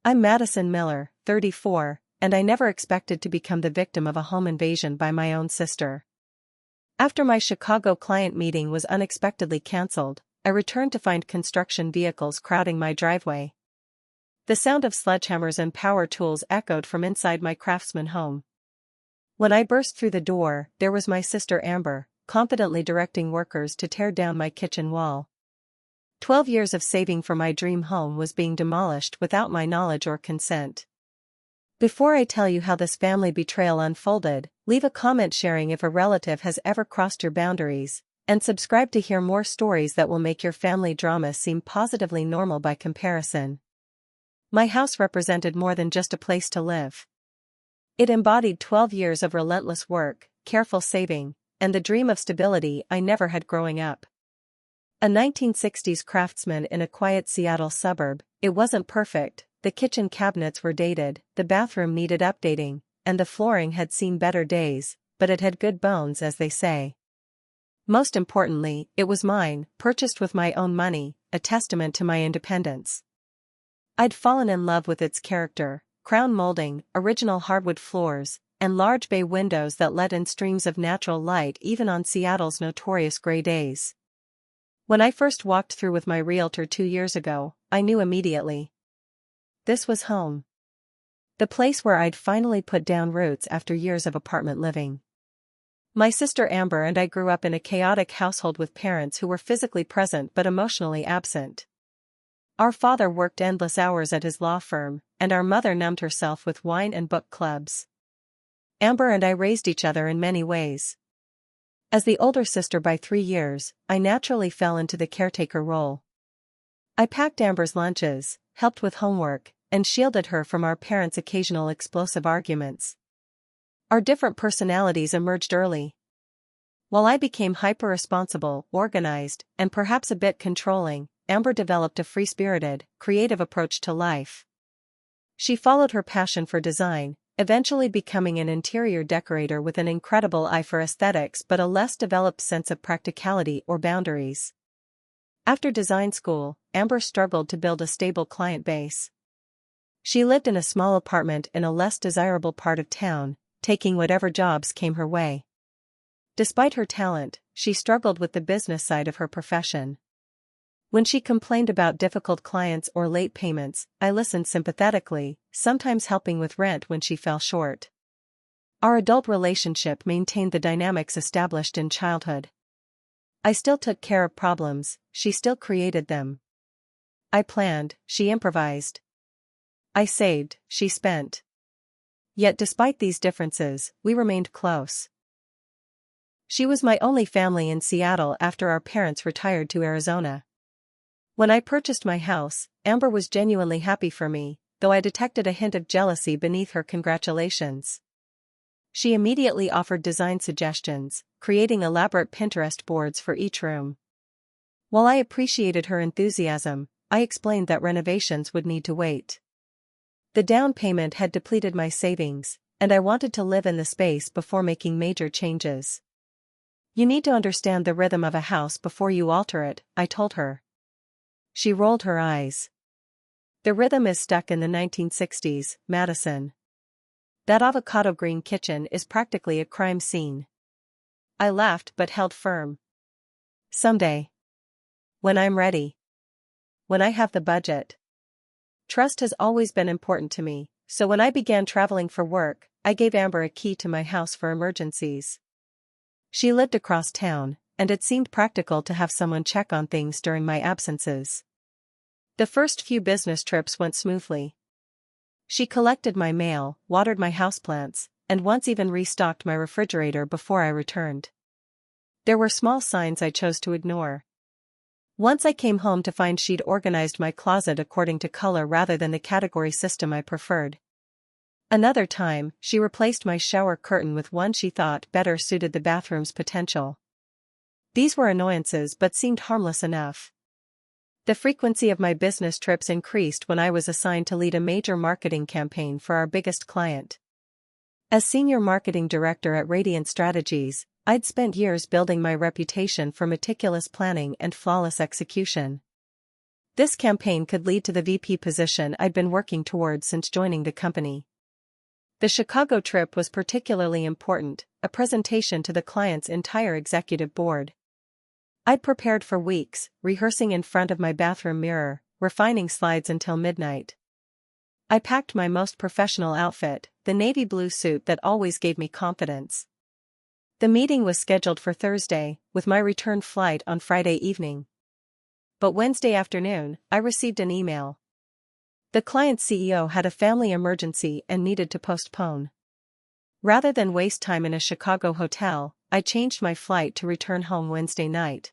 I'm Madison Miller, 34, and I never expected to become the victim of a home invasion by my own sister. After my Chicago client meeting was unexpectedly canceled, I returned to find construction vehicles crowding my driveway. The sound of sledgehammers and power tools echoed from inside my craftsman home. When I burst through the door, there was my sister Amber, confidently directing workers to tear down my kitchen wall. 12 years of saving for my dream home was being demolished without my knowledge or consent. Before I tell you how this family betrayal unfolded, leave a comment sharing if a relative has ever crossed your boundaries, and subscribe to hear more stories that will make your family drama seem positively normal by comparison. My house represented more than just a place to live. It embodied 12 years of relentless work, careful saving, and the dream of stability I never had growing up. A 1960s craftsman in a quiet Seattle suburb, it wasn't perfect, the kitchen cabinets were dated, the bathroom needed updating, and the flooring had seen better days, but it had good bones, as they say. Most importantly, it was mine, purchased with my own money, a testament to my independence. I'd fallen in love with its character, crown molding, original hardwood floors, and large bay windows that let in streams of natural light even on Seattle's notorious gray days. When I first walked through with my realtor 2 years ago, I knew immediately. This was home. The place where I'd finally put down roots after years of apartment living. My sister Amber and I grew up in a chaotic household with parents who were physically present but emotionally absent. Our father worked endless hours at his law firm, and our mother numbed herself with wine and book clubs. Amber and I raised each other in many ways. As the older sister by 3 years, I naturally fell into the caretaker role. I packed Amber's lunches, helped with homework, and shielded her from our parents' occasional explosive arguments. Our different personalities emerged early. While I became hyper-responsible, organized, and perhaps a bit controlling, Amber developed a free-spirited, creative approach to life. She followed her passion for design, eventually becoming an interior decorator with an incredible eye for aesthetics but a less developed sense of practicality or boundaries. After design school, Amber struggled to build a stable client base. She lived in a small apartment in a less desirable part of town, taking whatever jobs came her way. Despite her talent, she struggled with the business side of her profession. When she complained about difficult clients or late payments, I listened sympathetically, sometimes helping with rent when she fell short. Our adult relationship maintained the dynamics established in childhood. I still took care of problems, she still created them. I planned, she improvised. I saved, she spent. Yet despite these differences, we remained close. She was my only family in Seattle after our parents retired to Arizona. When I purchased my house, Amber was genuinely happy for me, though I detected a hint of jealousy beneath her congratulations. She immediately offered design suggestions, creating elaborate Pinterest boards for each room. While I appreciated her enthusiasm, I explained that renovations would need to wait. The down payment had depleted my savings, and I wanted to live in the space before making major changes. You need to understand the rhythm of a house before you alter it, I told her. She rolled her eyes. The rhythm is stuck in the 1960s, Madison. That avocado green kitchen is practically a crime scene. I laughed but held firm. Someday. When I'm ready. When I have the budget. Trust has always been important to me, so when I began traveling for work, I gave Amber a key to my house for emergencies. She lived across town, and it seemed practical to have someone check on things during my absences. The first few business trips went smoothly. She collected my mail, watered my houseplants, and once even restocked my refrigerator before I returned. There were small signs I chose to ignore. Once I came home to find she'd organized my closet according to color rather than the category system I preferred. Another time, she replaced my shower curtain with one she thought better suited the bathroom's potential. These were annoyances but seemed harmless enough. The frequency of my business trips increased when I was assigned to lead a major marketing campaign for our biggest client. As senior marketing director at Radiant Strategies, I'd spent years building my reputation for meticulous planning and flawless execution. This campaign could lead to the VP position I'd been working towards since joining the company. The Chicago trip was particularly important, a presentation to the client's entire executive board. I'd prepared for weeks, rehearsing in front of my bathroom mirror, refining slides until midnight. I packed my most professional outfit, the navy blue suit that always gave me confidence. The meeting was scheduled for Thursday, with my return flight on Friday evening. But Wednesday afternoon, I received an email. The client's CEO had a family emergency and needed to postpone. Rather than waste time in a Chicago hotel, I changed my flight to return home Wednesday night.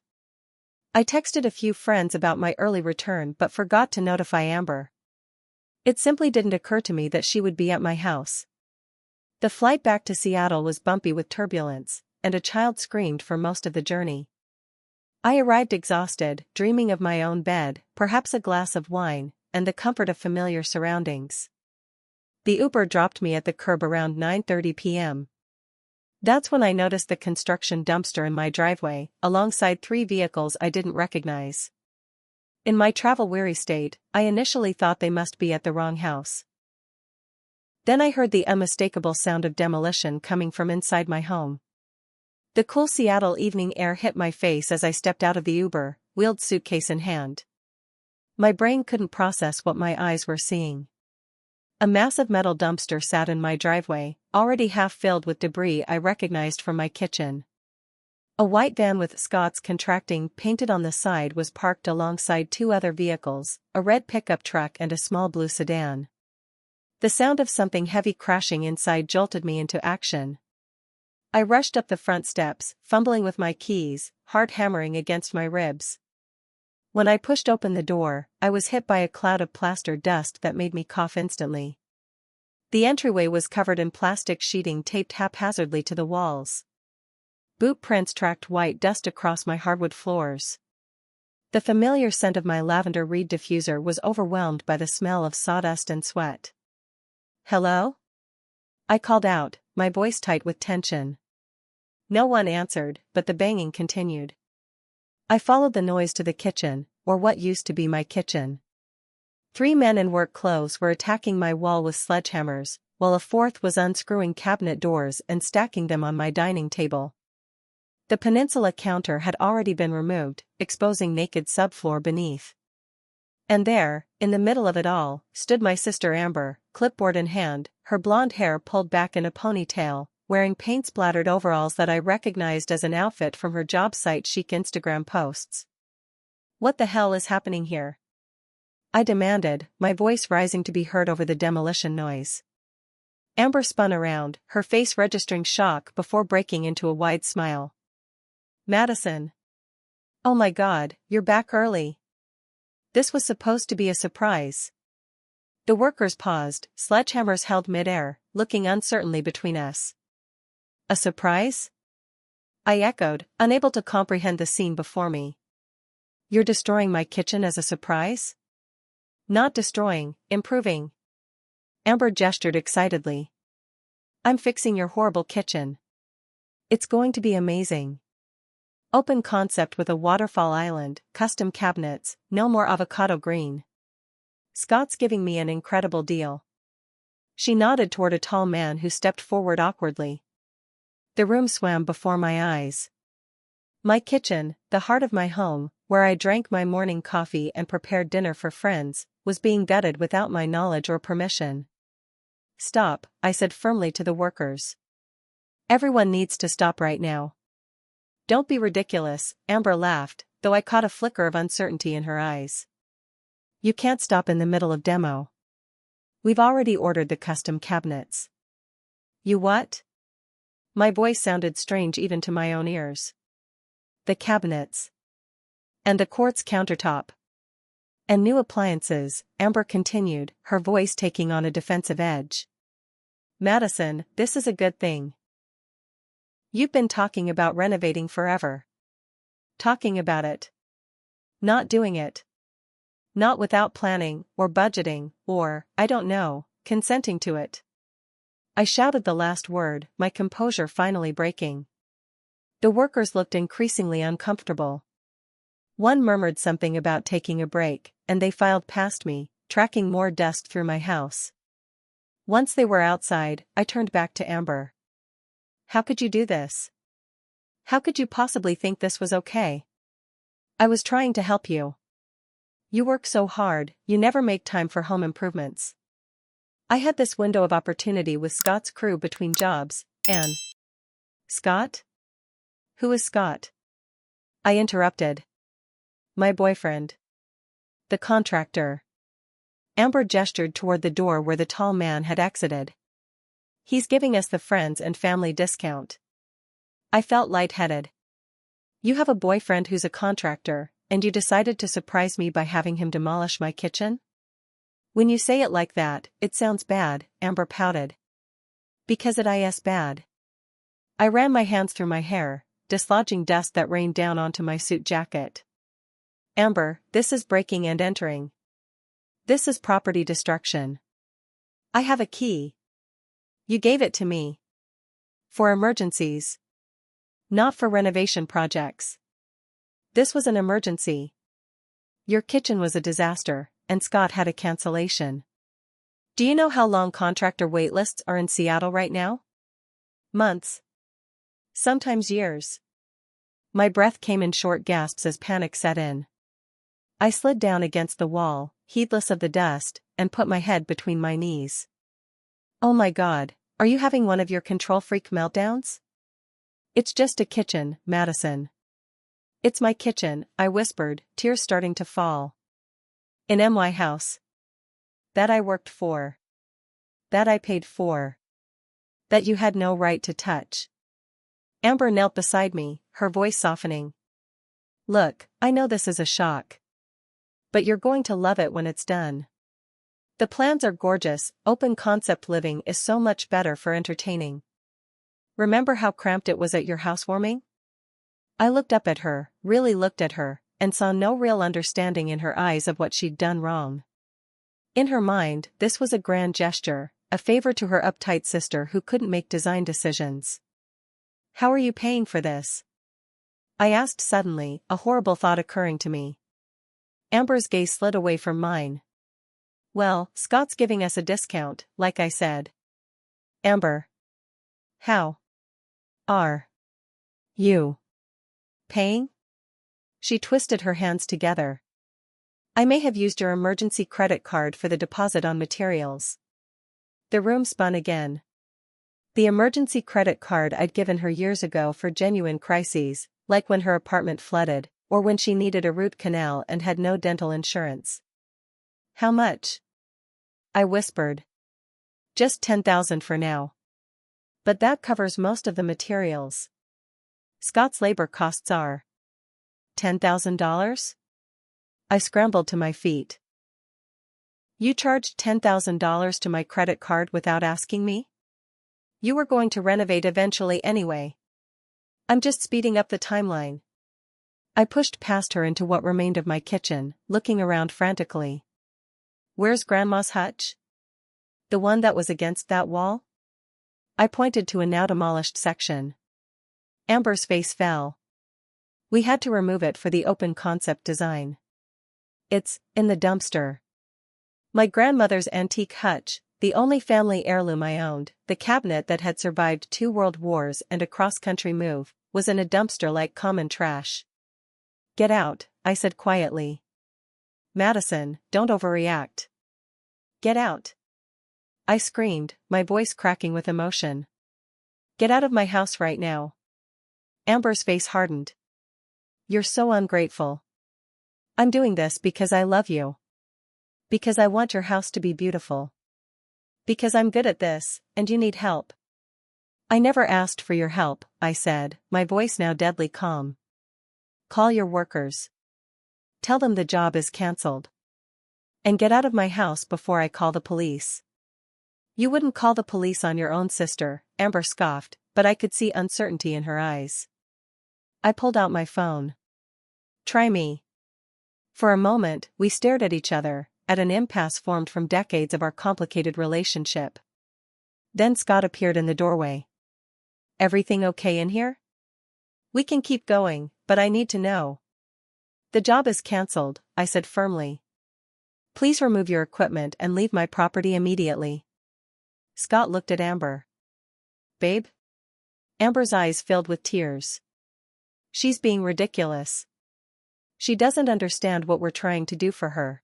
I texted a few friends about my early return but forgot to notify Amber. It simply didn't occur to me that she would be at my house. The flight back to Seattle was bumpy with turbulence, and a child screamed for most of the journey. I arrived exhausted, dreaming of my own bed, perhaps a glass of wine, and the comfort of familiar surroundings. The Uber dropped me at the curb around 9:30 p.m. That's when I noticed the construction dumpster in my driveway, alongside 3 vehicles I didn't recognize. In my travel-weary state, I initially thought they must be at the wrong house. Then I heard the unmistakable sound of demolition coming from inside my home. The cool Seattle evening air hit my face as I stepped out of the Uber, wheeled suitcase in hand. My brain couldn't process what my eyes were seeing. A massive metal dumpster sat in my driveway, already half filled with debris I recognized from my kitchen. A white van with Scots Contracting painted on the side was parked alongside 2 other vehicles, a red pickup truck and a small blue sedan. The sound of something heavy crashing inside jolted me into action. I rushed up the front steps, fumbling with my keys, heart hammering against my ribs. When I pushed open the door, I was hit by a cloud of plaster dust that made me cough instantly. The entryway was covered in plastic sheeting taped haphazardly to the walls. Boot prints tracked white dust across my hardwood floors. The familiar scent of my lavender reed diffuser was overwhelmed by the smell of sawdust and sweat. "Hello?" I called out, my voice tight with tension. No one answered, but the banging continued. I followed the noise to the kitchen, or what used to be my kitchen. 3 men in work clothes were attacking my wall with sledgehammers, while a 4th was unscrewing cabinet doors and stacking them on my dining table. The peninsula counter had already been removed, exposing naked subfloor beneath. And there, in the middle of it all, stood my sister Amber, clipboard in hand, her blonde hair pulled back in a ponytail, wearing paint-splattered overalls that I recognized as an outfit from her job site chic Instagram posts. "What the hell is happening here?" I demanded, my voice rising to be heard over the demolition noise. Amber spun around, her face registering shock before breaking into a wide smile. "Madison. Oh my God, you're back early. This was supposed to be a surprise." The workers paused, sledgehammers held midair, looking uncertainly between us. "A surprise?" I echoed, unable to comprehend the scene before me. "You're destroying my kitchen as a surprise?" "Not destroying, improving." Amber gestured excitedly. "I'm fixing your horrible kitchen. It's going to be amazing. Open concept with a waterfall island, custom cabinets, no more avocado green. Scott's giving me an incredible deal." She nodded toward a tall man who stepped forward awkwardly. The room swam before my eyes. My kitchen, the heart of my home, where I drank my morning coffee and prepared dinner for friends, was being gutted without my knowledge or permission. "Stop," I said firmly to the workers. "Everyone needs to stop right now." "Don't be ridiculous," Amber laughed, though I caught a flicker of uncertainty in her eyes. "You can't stop in the middle of demo. We've already ordered the custom cabinets." "You what?" My voice sounded strange even to my own ears. "The cabinets. And the quartz countertop. And new appliances," Amber continued, her voice taking on a defensive edge. "Madison, this is a good thing. You've been talking about renovating forever. Talking about it. Not doing it. Not without planning, or budgeting, or, I don't know, consenting to it." I shouted the last word, my composure finally breaking. The workers looked increasingly uncomfortable. One murmured something about taking a break, and they filed past me, tracking more dust through my house. Once they were outside, I turned back to Amber. How could you do this? How could you possibly think this was okay? I was trying to help you. You work so hard, you never make time for home improvements. I had this window of opportunity with Scott's crew between jobs, and… Scott? Who is Scott? I interrupted. My boyfriend. The contractor. Amber gestured toward the door where the tall man had exited. He's giving us the friends and family discount. I felt lightheaded. You have a boyfriend who's a contractor, and you decided to surprise me by having him demolish my kitchen? When you say it like that, it sounds bad, Amber pouted. Because it is bad. I ran my hands through my hair, dislodging dust that rained down onto my suit jacket. Amber, this is breaking and entering. This is property destruction. I have a key. You gave it to me. For emergencies. Not for renovation projects. This was an emergency. Your kitchen was a disaster, and Scott had a cancellation. Do you know how long contractor wait lists are in Seattle right now? Months. Sometimes years. My breath came in short gasps as panic set in. I slid down against the wall, heedless of the dust, and put my head between my knees. Oh my God, are you having one of your control freak meltdowns? It's just a kitchen, Madison. It's my kitchen, I whispered, tears starting to fall. In my house. That I worked for. That I paid for. That you had no right to touch. Amber knelt beside me, her voice softening. Look, I know this is a shock. But you're going to love it when it's done. The plans are gorgeous, open concept living is so much better for entertaining. Remember how cramped it was at your housewarming? I looked up at her, really looked at her, and saw no real understanding in her eyes of what she'd done wrong. In her mind, this was a grand gesture, a favor to her uptight sister who couldn't make design decisions. How are you paying for this? I asked suddenly, a horrible thought occurring to me. Amber's gaze slid away from mine. Well, Scott's giving us a discount, like I said. Amber. How are you paying? She twisted her hands together. I may have used your emergency credit card for the deposit on materials. The room spun again. The emergency credit card I'd given her years ago for genuine crises, like when her apartment flooded, or when she needed a root canal and had no dental insurance. How much? I whispered. Just $10,000 for now. But that covers most of the materials. Scott's labor costs are $10,000? I scrambled to my feet. You charged $10,000 to my credit card without asking me? You were going to renovate eventually anyway. I'm just speeding up the timeline. I pushed past her into what remained of my kitchen, looking around frantically. Where's Grandma's hutch? The one that was against that wall? I pointed to a now demolished section. Amber's face fell. We had to remove it for the open concept design. It's in the dumpster. My grandmother's antique hutch, the only family heirloom I owned, the cabinet that had survived 2 world wars and a cross-country move, was in a dumpster like common trash. Get out, I said quietly. Madison, don't overreact. Get out. I screamed, my voice cracking with emotion. Get out of my house right now. Amber's face hardened. You're so ungrateful. I'm doing this because I love you. Because I want your house to be beautiful. Because I'm good at this, and you need help. I never asked for your help, I said, my voice now deadly calm. Call your workers. Tell them the job is cancelled. And get out of my house before I call the police. You wouldn't call the police on your own sister, Amber scoffed, but I could see uncertainty in her eyes. I pulled out my phone. Try me. For a moment, we stared at each other, at an impasse formed from decades of our complicated relationship. Then Scott appeared in the doorway. Everything okay in here? We can keep going, but I need to know. The job is cancelled, I said firmly. Please remove your equipment and leave my property immediately. Scott looked at Amber. Babe? Amber's eyes filled with tears. She's being ridiculous. She doesn't understand what we're trying to do for her.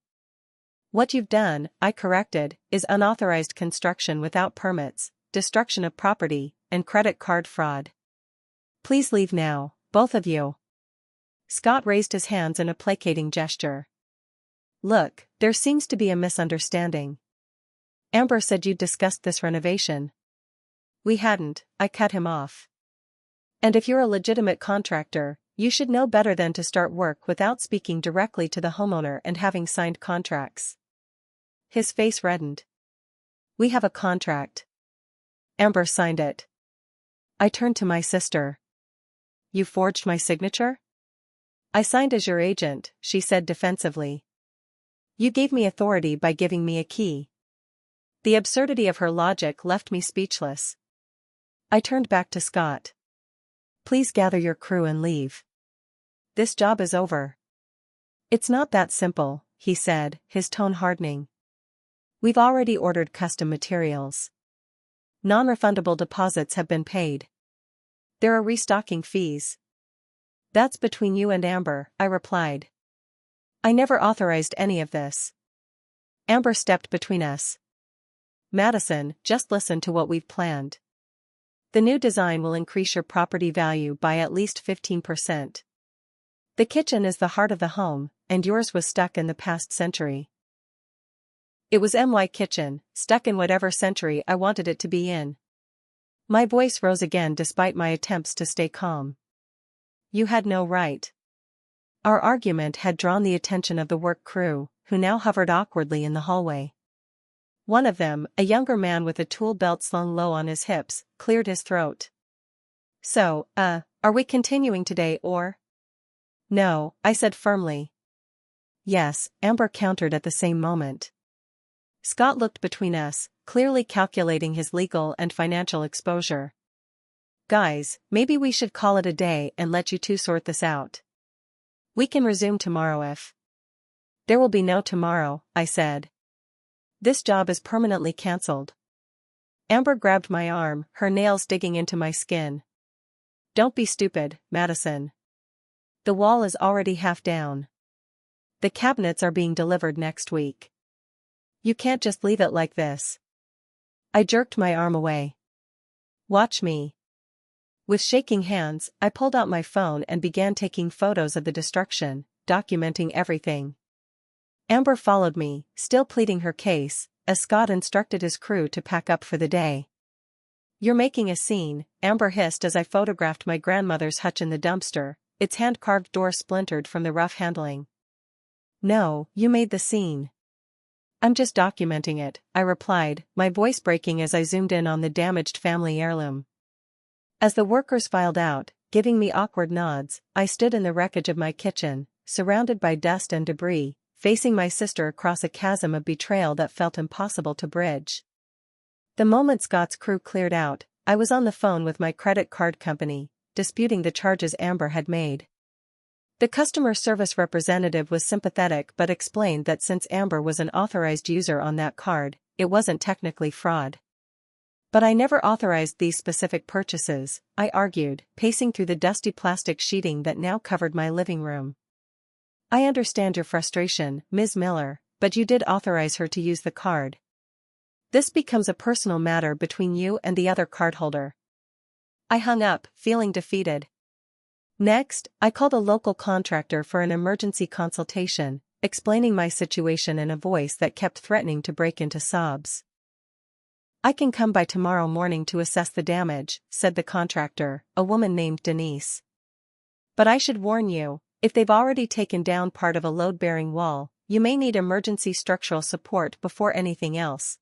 What you've done, I corrected, is unauthorized construction without permits, destruction of property, and credit card fraud. Please leave now, both of you. Scott raised his hands in a placating gesture. Look, there seems to be a misunderstanding. Amber said you'd discussed this renovation. We hadn't, I cut him off. And if you're a legitimate contractor, you should know better than to start work without speaking directly to the homeowner and having signed contracts. His face reddened. We have a contract. Amber signed it. I turned to my sister. You forged my signature? I signed as your agent, she said defensively. You gave me authority by giving me a key. The absurdity of her logic left me speechless. I turned back to Scott. Please gather your crew and leave. This job is over. It's not that simple, he said, his tone hardening. We've already ordered custom materials. Non-refundable deposits have been paid. There are restocking fees. That's between you and Amber, I replied. I never authorized any of this. Amber stepped between us. Madison, just listen to what we've planned. The new design will increase your property value by at least 15%. The kitchen is the heart of the home, and yours was stuck in the past century. It was my kitchen, stuck in whatever century I wanted it to be in. My voice rose again despite my attempts to stay calm. You had no right. Our argument had drawn the attention of the work crew, who now hovered awkwardly in the hallway. One of them, a younger man with a tool belt slung low on his hips, cleared his throat. So, are we continuing today or? No, I said firmly. Yes, Amber countered at the same moment. Scott looked between us, clearly calculating his legal and financial exposure. Guys, maybe we should call it a day and let you two sort this out. We can resume tomorrow if. There will be no tomorrow, I said. This job is permanently cancelled. Amber grabbed my arm, her nails digging into my skin. Don't be stupid, Madison. The wall is already half down. The cabinets are being delivered next week. You can't just leave it like this. I jerked my arm away. Watch me. With shaking hands, I pulled out my phone and began taking photos of the destruction, documenting everything. Amber followed me, still pleading her case, as Scott instructed his crew to pack up for the day. You're making a scene, Amber hissed as I photographed my grandmother's hutch in the dumpster, its hand-carved door splintered from the rough handling. No, you made the scene. I'm just documenting it, I replied, my voice breaking as I zoomed in on the damaged family heirloom. As the workers filed out, giving me awkward nods, I stood in the wreckage of my kitchen, surrounded by dust and debris, facing my sister across a chasm of betrayal that felt impossible to bridge. The moment Scott's crew cleared out, I was on the phone with my credit card company, disputing the charges Amber had made. The customer service representative was sympathetic but explained that since Amber was an authorized user on that card, it wasn't technically fraud. But I never authorized these specific purchases, I argued, pacing through the dusty plastic sheeting that now covered my living room. I understand your frustration, Ms. Miller, but you did authorize her to use the card. This becomes a personal matter between you and the other cardholder. I hung up, feeling defeated. Next, I called a local contractor for an emergency consultation, explaining my situation in a voice that kept threatening to break into sobs. I can come by tomorrow morning to assess the damage, said the contractor, a woman named Denise. But I should warn you, if they've already taken down part of a load-bearing wall, you may need emergency structural support before anything else.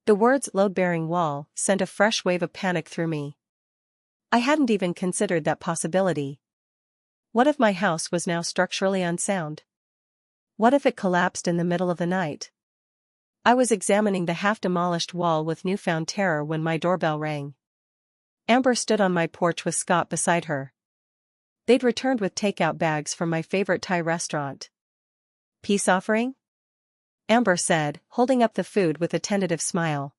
The words load-bearing wall sent a fresh wave of panic through me. I hadn't even considered that possibility. What if my house was now structurally unsound? What if it collapsed in the middle of the night? I was examining the half-demolished wall with newfound terror when my doorbell rang. Amber stood on my porch with Scott beside her. They'd returned with takeout bags from my favorite Thai restaurant. Peace offering? Amber said, holding up the food with a tentative smile.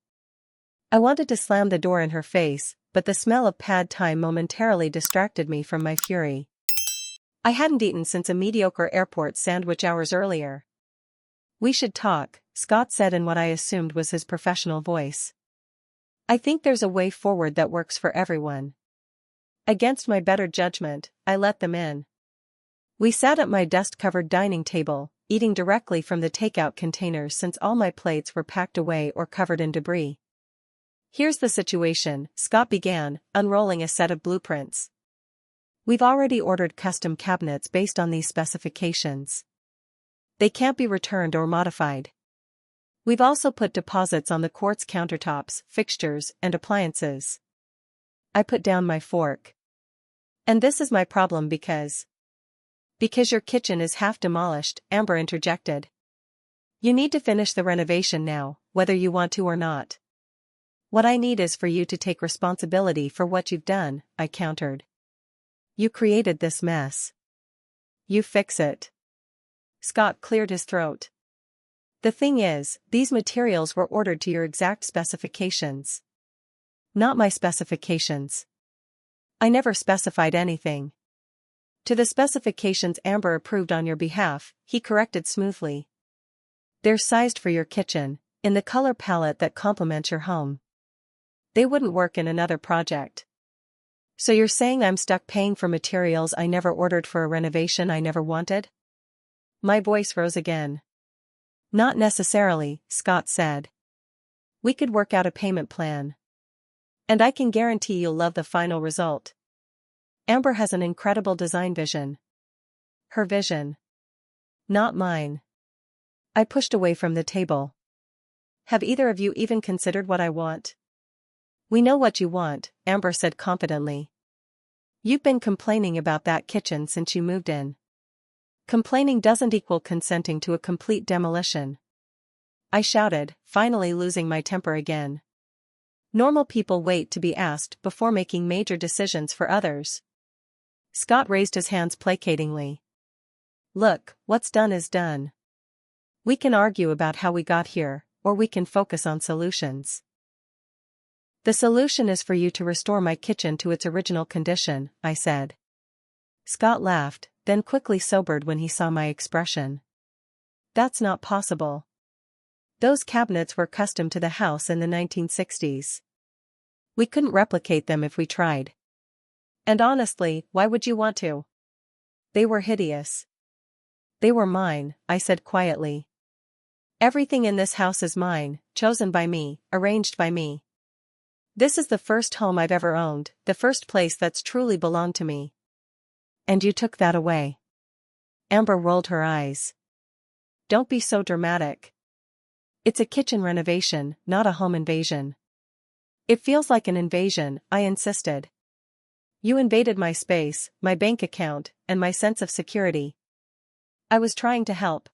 I wanted to slam the door in her face, but the smell of pad Thai momentarily distracted me from my fury. I hadn't eaten since a mediocre airport sandwich hours earlier. We should talk, Scott said in what I assumed was his professional voice. I think there's a way forward that works for everyone. Against my better judgment, I let them in. We sat at my dust-covered dining table, eating directly from the takeout containers since all my plates were packed away or covered in debris. Here's the situation, Scott began, unrolling a set of blueprints. We've already ordered custom cabinets based on these specifications. They can't be returned or modified. We've also put deposits on the quartz countertops, fixtures, and appliances. I put down my fork. And this is my problem because your kitchen is half demolished, Amber interjected. You need to finish the renovation now, whether you want to or not. What I need is for you to take responsibility for what you've done, I countered. You created this mess. You fix it. Scott cleared his throat. The thing is, these materials were ordered to your exact specifications. Not my specifications. I never specified anything. To the specifications Amber approved on your behalf, he corrected smoothly. They're sized for your kitchen, in the color palette that complements your home. They wouldn't work in another project. So you're saying I'm stuck paying for materials I never ordered for a renovation I never wanted? My voice rose again. Not necessarily, Scott said. We could work out a payment plan. And I can guarantee you'll love the final result. Amber has an incredible design vision. Her vision. Not mine. I pushed away from the table. Have either of you even considered what I want? We know what you want, Amber said confidently. You've been complaining about that kitchen since you moved in. Complaining doesn't equal consenting to a complete demolition. I shouted, finally losing my temper again. Normal people wait to be asked before making major decisions for others. Scott raised his hands placatingly. Look, what's done is done. We can argue about how we got here, or we can focus on solutions. The solution is for you to restore my kitchen to its original condition, I said. Scott laughed, then quickly sobered when he saw my expression. That's not possible. Those cabinets were custom to the house in the 1960s. We couldn't replicate them if we tried. And honestly, why would you want to? They were hideous. They were mine, I said quietly. Everything in this house is mine, chosen by me, arranged by me. This is the first home I've ever owned, the first place that's truly belonged to me. And you took that away. Amber rolled her eyes. Don't be so dramatic. It's a kitchen renovation, not a home invasion. It feels like an invasion, I insisted. You invaded my space, my bank account, and my sense of security. I was trying to help.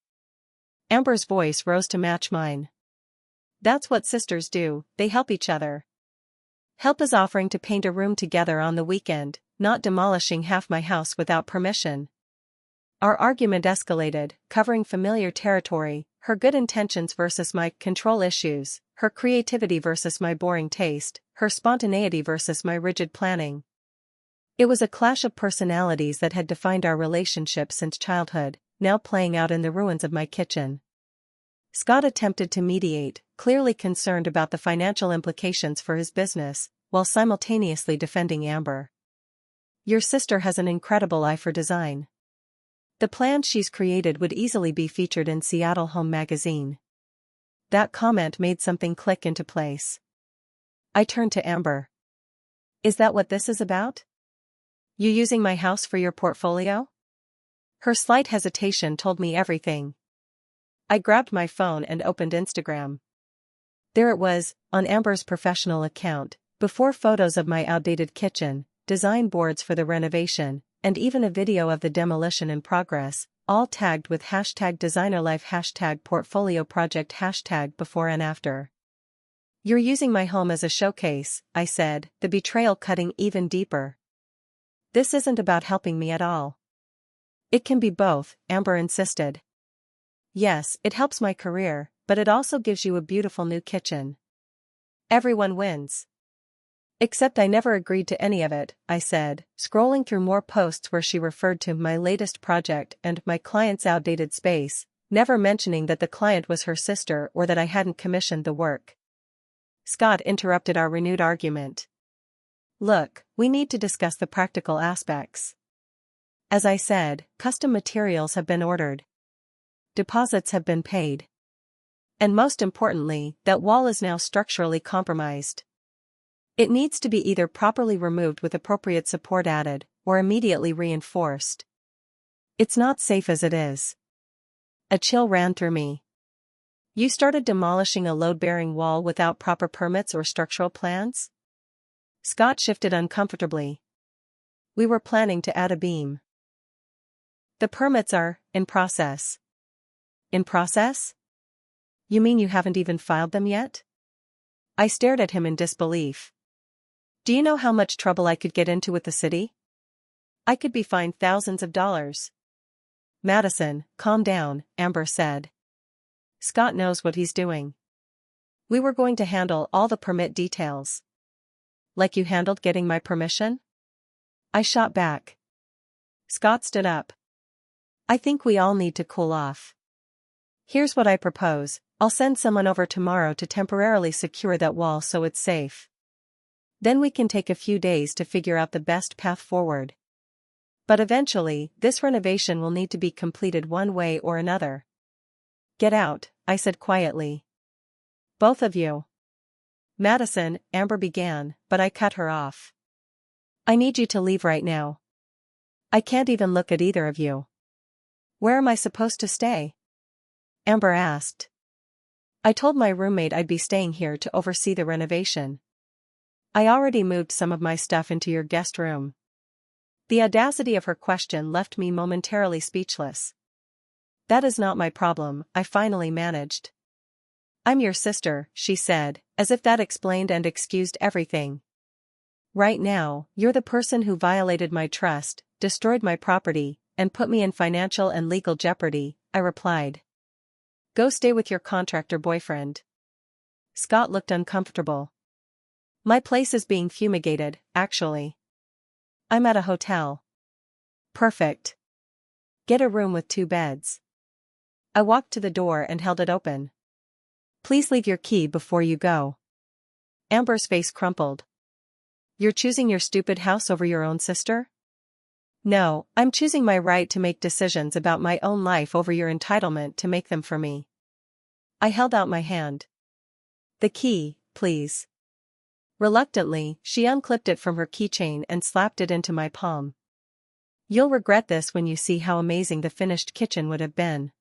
Amber's voice rose to match mine. That's what sisters do, they help each other. Help is offering to paint a room together on the weekend, not demolishing half my house without permission. Our argument escalated, covering familiar territory, her good intentions versus my control issues, her creativity versus my boring taste, her spontaneity versus my rigid planning. It was a clash of personalities that had defined our relationship since childhood, now playing out in the ruins of my kitchen. Scott attempted to mediate, clearly concerned about the financial implications for his business, while simultaneously defending Amber. Your sister has an incredible eye for design. The plans she's created would easily be featured in Seattle Home magazine. That comment made something click into place. I turned to Amber. Is that what this is about? You using my house for your portfolio? Her slight hesitation told me everything. I grabbed my phone and opened Instagram. There it was, on Amber's professional account, before photos of my outdated kitchen, design boards for the renovation, and even a video of the demolition in progress, all tagged with #designerlife #portfolio project #before and after. You're using my home as a showcase, I said, the betrayal cutting even deeper. This isn't about helping me at all. It can be both, Amber insisted. Yes, it helps my career, but it also gives you a beautiful new kitchen. Everyone wins. Except I never agreed to any of it, I said, scrolling through more posts where she referred to my latest project and my client's outdated space, never mentioning that the client was her sister or that I hadn't commissioned the work. Scott interrupted our renewed argument. Look, we need to discuss the practical aspects. As I said, custom materials have been ordered. Deposits have been paid. And most importantly, that wall is now structurally compromised. It needs to be either properly removed with appropriate support added, or immediately reinforced. It's not safe as it is. A chill ran through me. You started demolishing a load-bearing wall without proper permits or structural plans? Scott shifted uncomfortably. We were planning to add a beam. The permits are in process. In process? You mean you haven't even filed them yet? I stared at him in disbelief. Do you know how much trouble I could get into with the city? I could be fined thousands of dollars. Madison, calm down, Amber said. Scott knows what he's doing. We were going to handle all the permit details. Like you handled getting my permission? I shot back. Scott stood up. I think we all need to cool off. Here's what I propose, I'll send someone over tomorrow to temporarily secure that wall so it's safe. Then we can take a few days to figure out the best path forward. But eventually, this renovation will need to be completed one way or another. Get out, I said quietly. Both of you. Madison, Amber began, but I cut her off. I need you to leave right now. I can't even look at either of you. Where am I supposed to stay? Amber asked. I told my roommate I'd be staying here to oversee the renovation. I already moved some of my stuff into your guest room. The audacity of her question left me momentarily speechless. That is not my problem, I finally managed. I'm your sister, she said, as if that explained and excused everything. Right now, you're the person who violated my trust, destroyed my property, and put me in financial and legal jeopardy, I replied. Go stay with your contractor boyfriend. Scott looked uncomfortable. My place is being fumigated, actually. I'm at a hotel. Perfect. Get a room with 2 beds. I walked to the door and held it open. Please leave your key before you go. Amber's face crumpled. You're choosing your stupid house over your own sister? No, I'm choosing my right to make decisions about my own life over your entitlement to make them for me. I held out my hand. The key, please. Reluctantly, she unclipped it from her keychain and slapped it into my palm. You'll regret this when you see how amazing the finished kitchen would have been.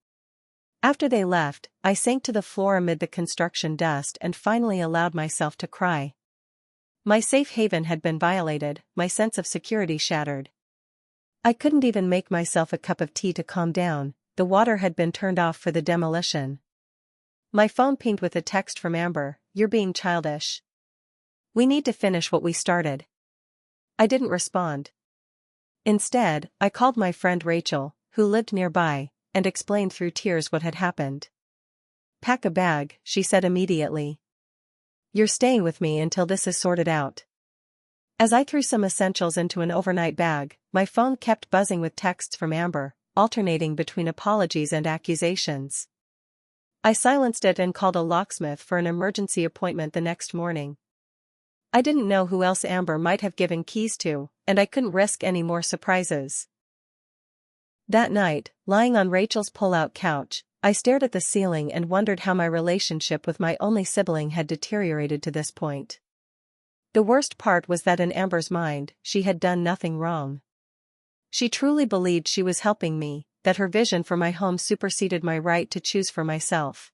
After they left, I sank to the floor amid the construction dust and finally allowed myself to cry. My safe haven had been violated, my sense of security shattered. I couldn't even make myself a cup of tea to calm down, the water had been turned off for the demolition. My phone pinged with a text from Amber, "You're being childish. We need to finish what we started." I didn't respond. Instead, I called my friend Rachel, who lived nearby, and explained through tears what had happened. Pack a bag, she said immediately. You're staying with me until this is sorted out. As I threw some essentials into an overnight bag, my phone kept buzzing with texts from Amber, alternating between apologies and accusations. I silenced it and called a locksmith for an emergency appointment the next morning. I didn't know who else Amber might have given keys to, and I couldn't risk any more surprises. That night, lying on Rachel's pull-out couch, I stared at the ceiling and wondered how my relationship with my only sibling had deteriorated to this point. The worst part was that in Amber's mind, she had done nothing wrong. She truly believed she was helping me, that her vision for my home superseded my right to choose for myself.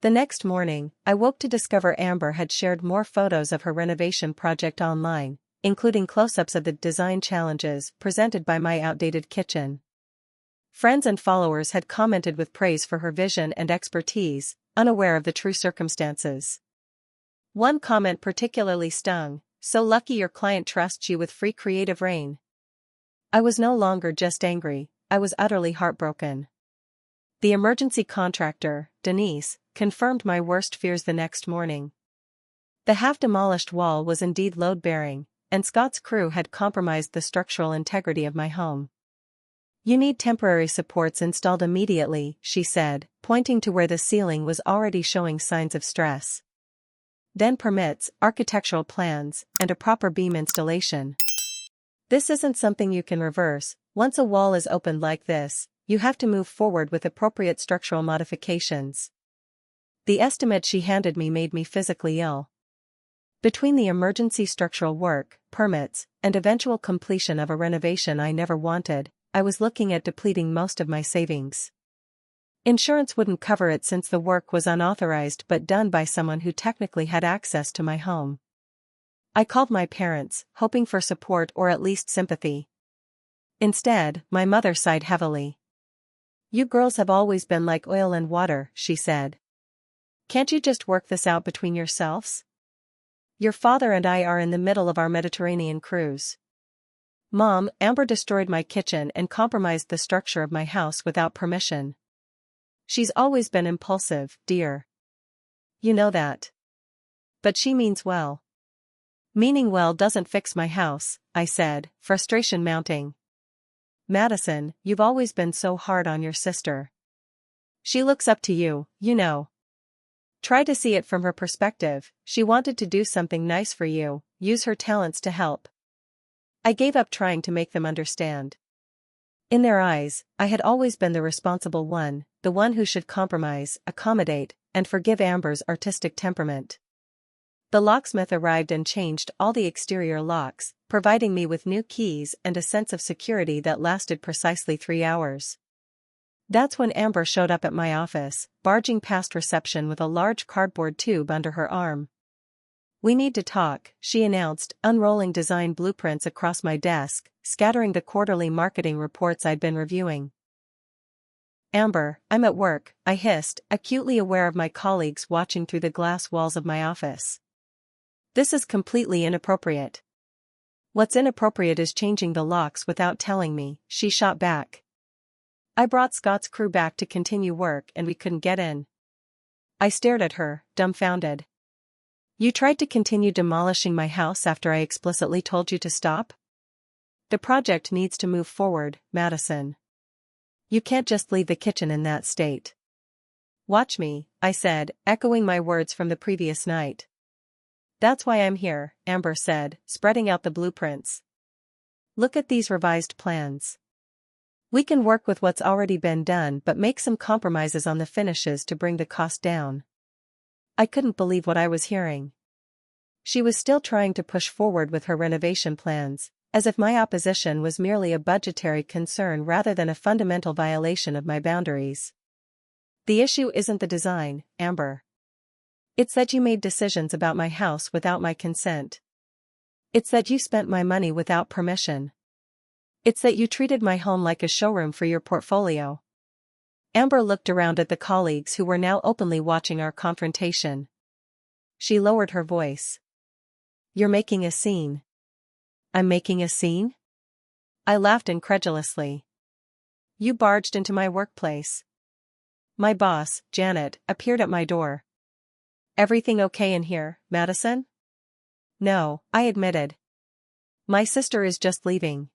The next morning, I woke to discover Amber had shared more photos of her renovation project online, including close-ups of the design challenges presented by my outdated kitchen. Friends and followers had commented with praise for her vision and expertise, unaware of the true circumstances. One comment particularly stung, "So lucky your client trusts you with free creative reign." I was no longer just angry, I was utterly heartbroken. The emergency contractor, Denise, confirmed my worst fears the next morning. The half-demolished wall was indeed load-bearing, and Scott's crew had compromised the structural integrity of my home. "You need temporary supports installed immediately," she said, pointing to where the ceiling was already showing signs of stress. "Then permits, architectural plans, and a proper beam installation. This isn't something you can reverse. Once a wall is opened like this, you have to move forward with appropriate structural modifications." The estimate she handed me made me physically ill. Between the emergency structural work, permits, and eventual completion of a renovation I never wanted, I was looking at depleting most of my savings. Insurance wouldn't cover it since the work was unauthorized but done by someone who technically had access to my home. I called my parents, hoping for support or at least sympathy. Instead, my mother sighed heavily. "You girls have always been like oil and water," she said. "Can't you just work this out between yourselves? Your father and I are in the middle of our Mediterranean cruise. Mom, Amber destroyed my kitchen and compromised the structure of my house without permission. She's always been impulsive, dear. You know that. But she means well." "Meaning well doesn't fix my house," I said, frustration mounting. "Madison, you've always been so hard on your sister. She looks up to you, you know. Try to see it from her perspective. She wanted to do something nice for you, use her talents to help." I gave up trying to make them understand. In their eyes, I had always been the responsible one, the one who should compromise, accommodate, and forgive Amber's artistic temperament. The locksmith arrived and changed all the exterior locks, providing me with new keys and a sense of security that lasted precisely 3 hours. That's when Amber showed up at my office, barging past reception with a large cardboard tube under her arm. "We need to talk," she announced, unrolling design blueprints across my desk, scattering the quarterly marketing reports I'd been reviewing. "Amber, I'm at work," I hissed, acutely aware of my colleagues watching through the glass walls of my office. "This is completely inappropriate." "What's inappropriate is changing the locks without telling me," she shot back. "I brought Scott's crew back to continue work and we couldn't get in." I stared at her, dumbfounded. "You tried to continue demolishing my house after I explicitly told you to stop? The project needs to move forward, Madison. You can't just leave the kitchen in that state." "Watch me," I said, echoing my words from the previous night. "That's why I'm here," Amber said, spreading out the blueprints. "Look at these revised plans. We can work with what's already been done but make some compromises on the finishes to bring the cost down." I couldn't believe what I was hearing. She was still trying to push forward with her renovation plans, as if my opposition was merely a budgetary concern rather than a fundamental violation of my boundaries. "The issue isn't the design, Amber. It's that you made decisions about my house without my consent. It's that you spent my money without permission. It's that you treated my home like a showroom for your portfolio." Amber looked around at the colleagues who were now openly watching our confrontation. She lowered her voice. "You're making a scene." "I'm making a scene?" I laughed incredulously. "You barged into my workplace." My boss, Janet, appeared at my door. "Everything okay in here, Madison?" "No," I admitted. "My sister is just leaving."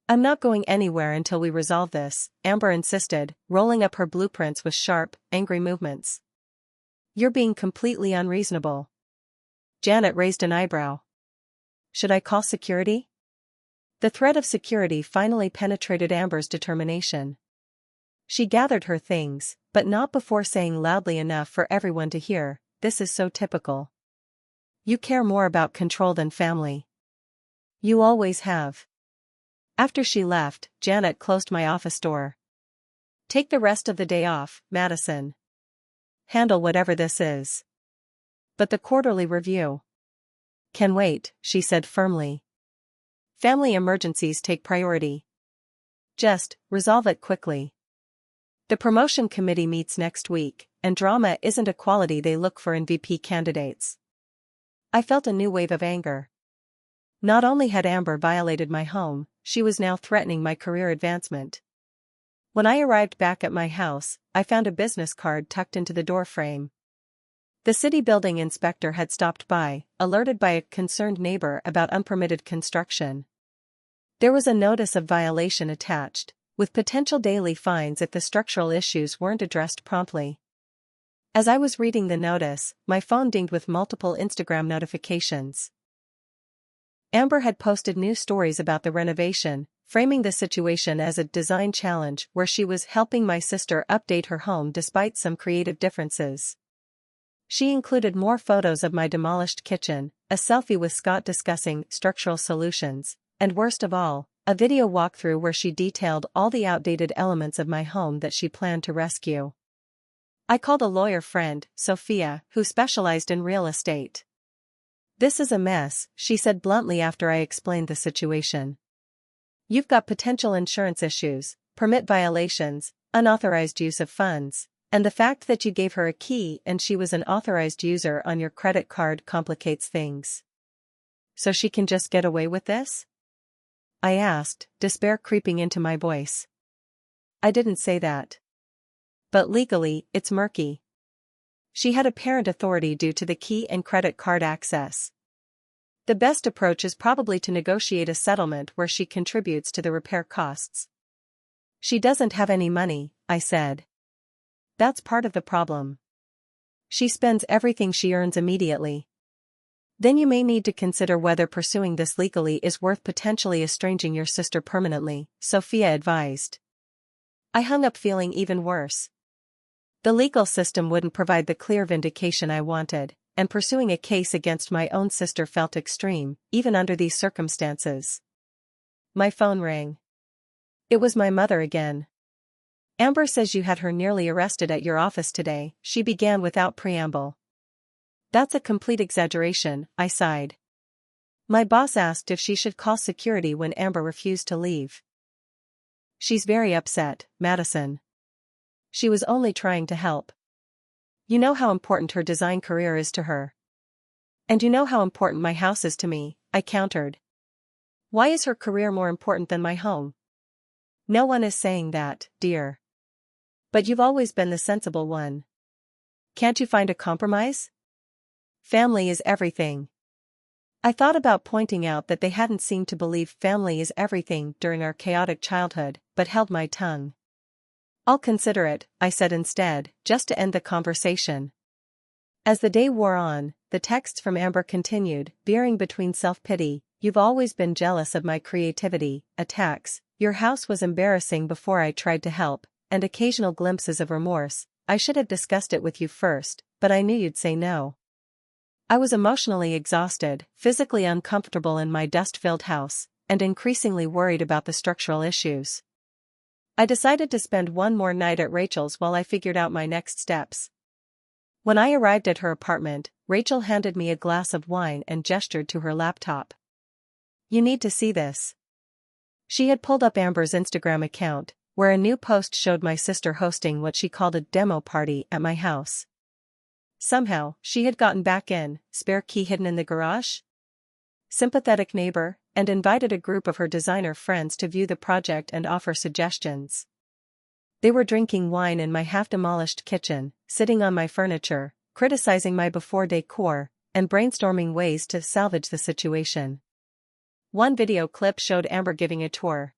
"I'm not going anywhere until we resolve this," Amber insisted, rolling up her blueprints with sharp, angry movements. "You're being completely unreasonable." Janet raised an eyebrow. "Should I call security?" The threat of security finally penetrated Amber's determination. She gathered her things, but not before saying loudly enough for everyone to hear, "This is so typical. You care more about control than family. You always have." After she left, Janet closed my office door. "Take the rest of the day off, Madison. Handle whatever this is. But the quarterly review can wait," she said firmly. "Family emergencies take priority. Just resolve it quickly. The promotion committee meets next week, and drama isn't a quality they look for in VP candidates." I felt a new wave of anger. Not only had Amber violated my home, she was now threatening my career advancement. When I arrived back at my house, I found a business card tucked into the door frame. The city building inspector had stopped by, alerted by a concerned neighbor about unpermitted construction. There was a notice of violation attached, with potential daily fines if the structural issues weren't addressed promptly. As I was reading the notice, my phone dinged with multiple Instagram notifications. Amber had posted new stories about the renovation, framing the situation as a design challenge where she was helping my sister update her home despite some creative differences. She included more photos of my demolished kitchen, a selfie with Scott discussing structural solutions, and worst of all, a video walkthrough where she detailed all the outdated elements of my home that she planned to rescue. I called a lawyer friend, Sophia, who specialized in real estate. "This is a mess," she said bluntly after I explained the situation. "You've got potential insurance issues, permit violations, unauthorized use of funds, and the fact that you gave her a key and she was an authorized user on your credit card complicates things. So she can just get away with this?" I asked, despair creeping into my voice. "I didn't say that. But legally, it's murky. She had apparent authority due to the key and credit card access. The best approach is probably to negotiate a settlement where she contributes to the repair costs." "She doesn't have any money," I said. "That's part of the problem. She spends everything she earns immediately." "Then you may need to consider whether pursuing this legally is worth potentially estranging your sister permanently," Sophia advised. I hung up feeling even worse. The legal system wouldn't provide the clear vindication I wanted, and pursuing a case against my own sister felt extreme, even under these circumstances. My phone rang. It was my mother again. "Amber says you had her nearly arrested at your office today," she began without preamble. "That's a complete exaggeration," I sighed. "My boss asked if she should call security when Amber refused to leave." "She's very upset, Madison. She was only trying to help. You know how important her design career is to her. And you know how important my house is to me," I countered. "Why is her career more important than my home?" "No one is saying that, dear. But you've always been the sensible one. Can't you find a compromise? Family is everything." I thought about pointing out that they hadn't seemed to believe family is everything during our chaotic childhood, but held my tongue. "I'll consider it," I said instead, just to end the conversation. As the day wore on, the texts from Amber continued, veering between self-pity, "You've always been jealous of my creativity," attacks, "Your house was embarrassing before I tried to help," and occasional glimpses of remorse, "I should have discussed it with you first, but I knew you'd say no." I was emotionally exhausted, physically uncomfortable in my dust-filled house, and increasingly worried about the structural issues. I decided to spend one more night at Rachel's while I figured out my next steps. When I arrived at her apartment, Rachel handed me a glass of wine and gestured to her laptop. "You need to see this." She had pulled up Amber's Instagram account, where a new post showed my sister hosting what she called a demo party at my house. Somehow, she had gotten back in, spare key hidden in the garage? Sympathetic neighbor, and invited a group of her designer friends to view the project and offer suggestions. They were drinking wine in my half-demolished kitchen, sitting on my furniture, criticizing my before decor, and brainstorming ways to salvage the situation. One video clip showed Amber giving a tour.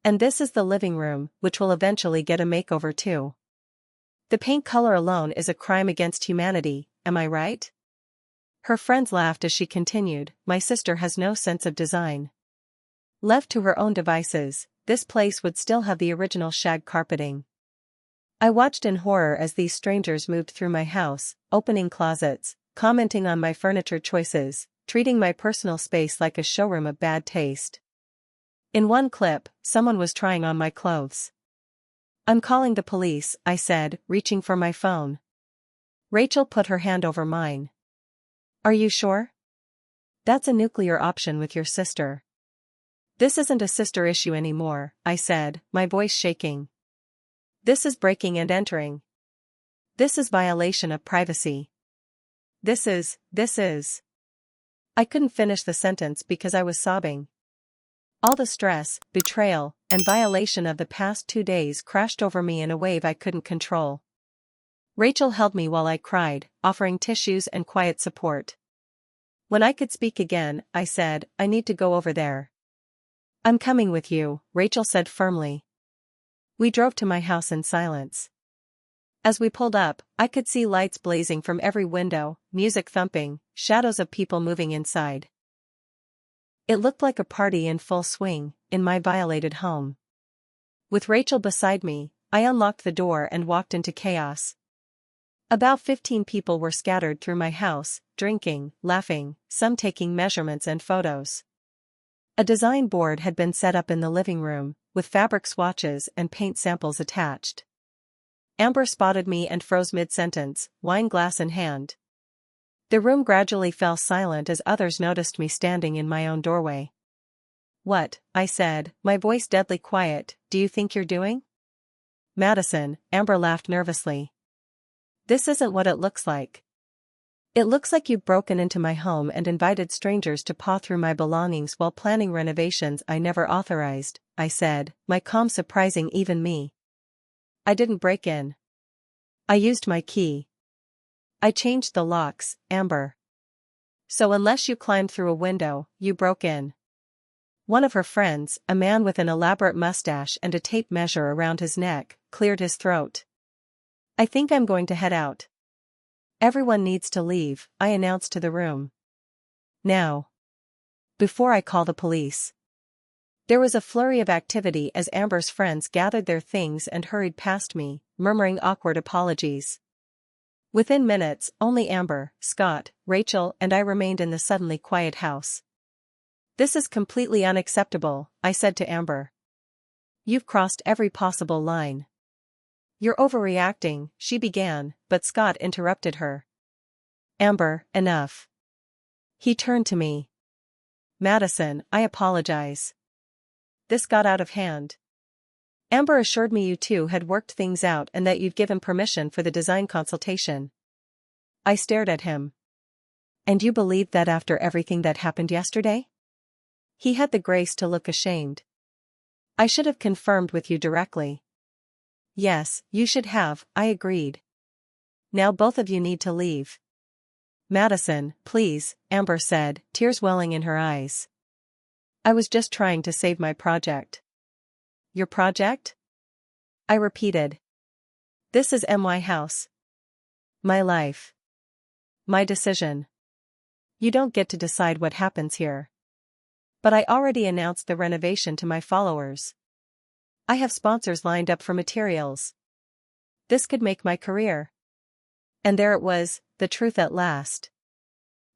"And this is the living room, which will eventually get a makeover too. The paint color alone is a crime against humanity, am I right?" Her friends laughed as she continued, "My sister has no sense of design. Left to her own devices, this place would still have the original shag carpeting." I watched in horror as these strangers moved through my house, opening closets, commenting on my furniture choices, treating my personal space like a showroom of bad taste. In one clip, someone was trying on my clothes. "I'm calling the police," I said, reaching for my phone. Rachel put her hand over mine. "Are you sure? That's a nuclear option with your sister." "This isn't a sister issue anymore," I said, my voice shaking. "This is breaking and entering. This is violation of privacy. This is. I couldn't finish the sentence because I was sobbing. All the stress, betrayal, and violation of the past 2 days crashed over me in a wave I couldn't control. Rachel held me while I cried, offering tissues and quiet support. When I could speak again, I said, "I need to go over there." "I'm coming with you," Rachel said firmly. We drove to my house in silence. As we pulled up, I could see lights blazing from every window, music thumping, shadows of people moving inside. It looked like a party in full swing, in my violated home. With Rachel beside me, I unlocked the door and walked into chaos. About 15 people were scattered through my house, drinking, laughing, some taking measurements and photos. A design board had been set up in the living room, with fabric swatches and paint samples attached. Amber spotted me and froze mid-sentence, wine glass in hand. The room gradually fell silent as others noticed me standing in my own doorway. "What?" I said, my voice deadly quiet. "Do you think you're doing?" "Madison," Amber laughed nervously. "This isn't what it looks like. It looks like you've broken into my home and invited strangers to paw through my belongings while planning renovations I never authorized," I said, my calm surprising even me. "I didn't break in. I used my key. I changed the locks, Amber." "So unless you climbed through a window, you broke in." One of her friends, a man with an elaborate mustache and a tape measure around his neck, cleared his throat. "I think I'm going to head out." "Everyone needs to leave," I announced to the room. "Now. Before I call the police." There was a flurry of activity as Amber's friends gathered their things and hurried past me, murmuring awkward apologies. Within minutes, only Amber, Scott, Rachel, and I remained in the suddenly quiet house. "This is completely unacceptable," I said to Amber. "You've crossed every possible line." "You're overreacting," she began, but Scott interrupted her. "Amber, enough." He turned to me. "Madison, I apologize. This got out of hand." "Amber assured me you two had worked things out and that you'd given permission for the design consultation." I stared at him. "And you believed that after everything that happened yesterday?" He had the grace to look ashamed. "I should have confirmed with you directly." "Yes, you should have," I agreed. "Now both of you need to leave." "Madison, please," Amber said, tears welling in her eyes. "I was just trying to save my project." "Your project?" I repeated. "This is my house. My life. My decision. You don't get to decide what happens here." "But I already announced the renovation to my followers. I have sponsors lined up for materials. This could make my career." And there it was, the truth at last.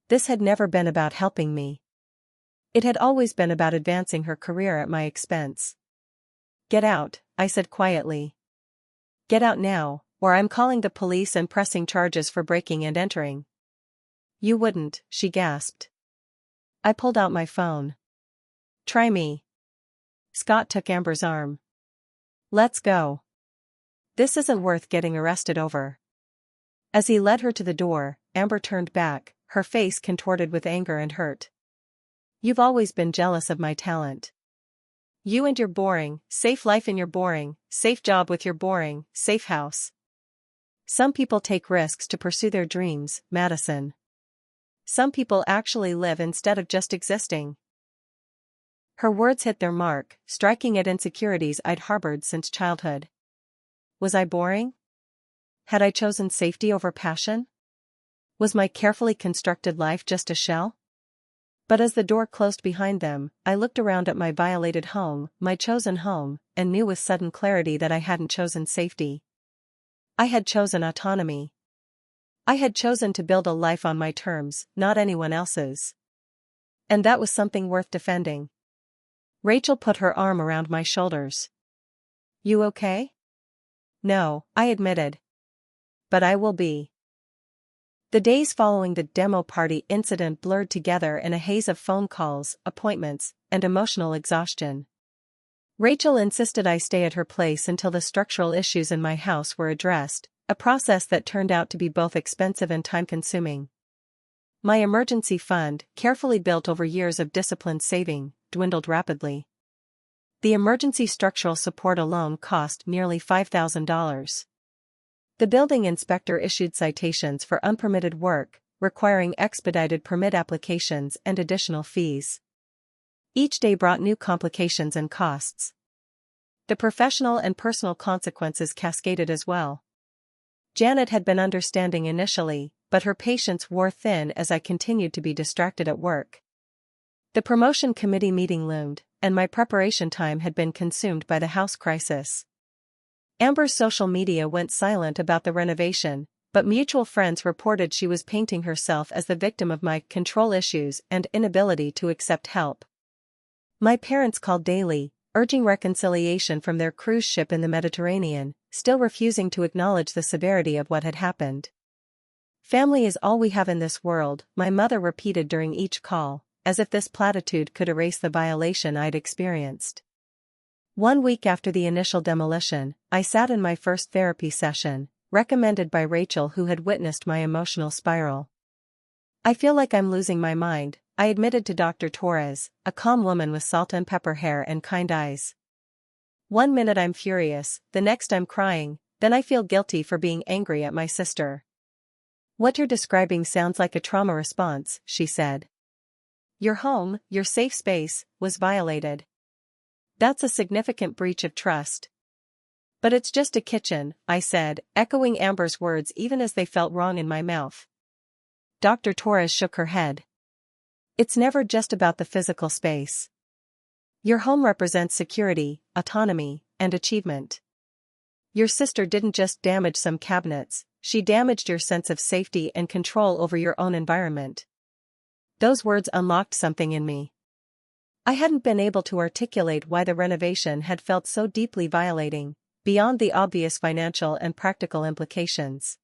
This had never been about helping me. It had always been about advancing her career at my expense. "Get out," I said quietly. "Get out now, or I'm calling the police and pressing charges for breaking and entering." "You wouldn't," she gasped. I pulled out my phone. "Try me." Scott took Amber's arm. "Let's go. This isn't worth getting arrested over." As he led her to the door, Amber turned back, her face contorted with anger and hurt. "You've always been jealous of my talent. You and your boring, safe life in your boring, safe job with your boring, safe house. Some people take risks to pursue their dreams, Madison. Some people actually live instead of just existing." Her words hit their mark, striking at insecurities I'd harbored since childhood. Was I boring? Had I chosen safety over passion? Was my carefully constructed life just a shell? But as the door closed behind them, I looked around at my violated home, my chosen home, and knew with sudden clarity that I hadn't chosen safety. I had chosen autonomy. I had chosen to build a life on my terms, not anyone else's. And that was something worth defending. Rachel put her arm around my shoulders. "You okay?" "No," I admitted. "But I will be." The days following the demo party incident blurred together in a haze of phone calls, appointments, and emotional exhaustion. Rachel insisted I stay at her place until the structural issues in my house were addressed, a process that turned out to be both expensive and time-consuming. My emergency fund, carefully built over years of disciplined saving, dwindled rapidly. The emergency structural support alone cost nearly $5,000. The building inspector issued citations for unpermitted work, requiring expedited permit applications and additional fees. Each day brought new complications and costs. The professional and personal consequences cascaded as well. Janet had been understanding initially, but her patience wore thin as I continued to be distracted at work. The promotion committee meeting loomed, and my preparation time had been consumed by the house crisis. Amber's social media went silent about the renovation, but mutual friends reported she was painting herself as the victim of my control issues and inability to accept help. My parents called daily, urging reconciliation from their cruise ship in the Mediterranean, still refusing to acknowledge the severity of what had happened. "Family is all we have in this world," my mother repeated during each call, as if this platitude could erase the violation I'd experienced. 1 week after the initial demolition, I sat in my first therapy session, recommended by Rachel, who had witnessed my emotional spiral. "I feel like I'm losing my mind," I admitted to Dr. Torres, a calm woman with salt and pepper hair and kind eyes. "1 minute I'm furious, the next I'm crying, then I feel guilty for being angry at my sister." "What you're describing sounds like a trauma response," she said. "Your home, your safe space, was violated. That's a significant breach of trust." "But it's just a kitchen," I said, echoing Amber's words even as they felt wrong in my mouth. Dr. Torres shook her head. "It's never just about the physical space. Your home represents security, autonomy, and achievement. Your sister didn't just damage some cabinets, she damaged your sense of safety and control over your own environment." Those words unlocked something in me. I hadn't been able to articulate why the renovation had felt so deeply violating, beyond the obvious financial and practical implications.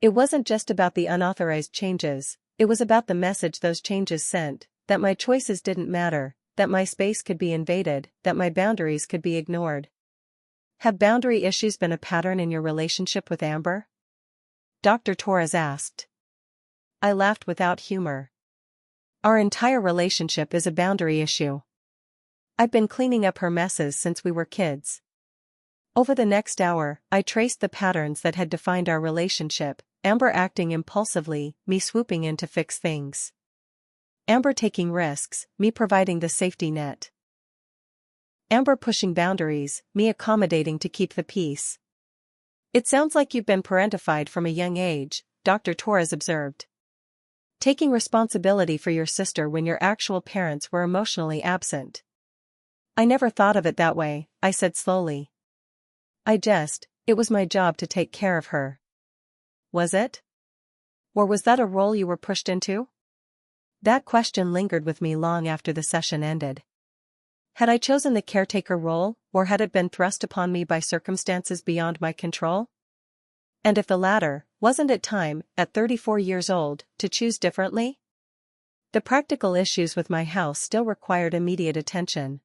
It wasn't just about the unauthorized changes, it was about the message those changes sent, that my choices didn't matter, that my space could be invaded, that my boundaries could be ignored. "Have boundary issues been a pattern in your relationship with Amber?" Dr. Torres asked. I laughed without humor. "Our entire relationship is a boundary issue. I've been cleaning up her messes since we were kids." Over the next hour, I traced the patterns that had defined our relationship: Amber acting impulsively, me swooping in to fix things. Amber taking risks, me providing the safety net. Amber pushing boundaries, me accommodating to keep the peace. "It sounds like you've been parentified from a young age," Dr. Torres observed. "Taking responsibility for your sister when your actual parents were emotionally absent." "I never thought of it that way," I said slowly. It was my job to take care of her." "Was it? Or was that a role you were pushed into?" That question lingered with me long after the session ended. Had I chosen the caretaker role, or had it been thrust upon me by circumstances beyond my control? And if the latter, wasn't it time, at 34 years old, to choose differently? The practical issues with my house still required immediate attention.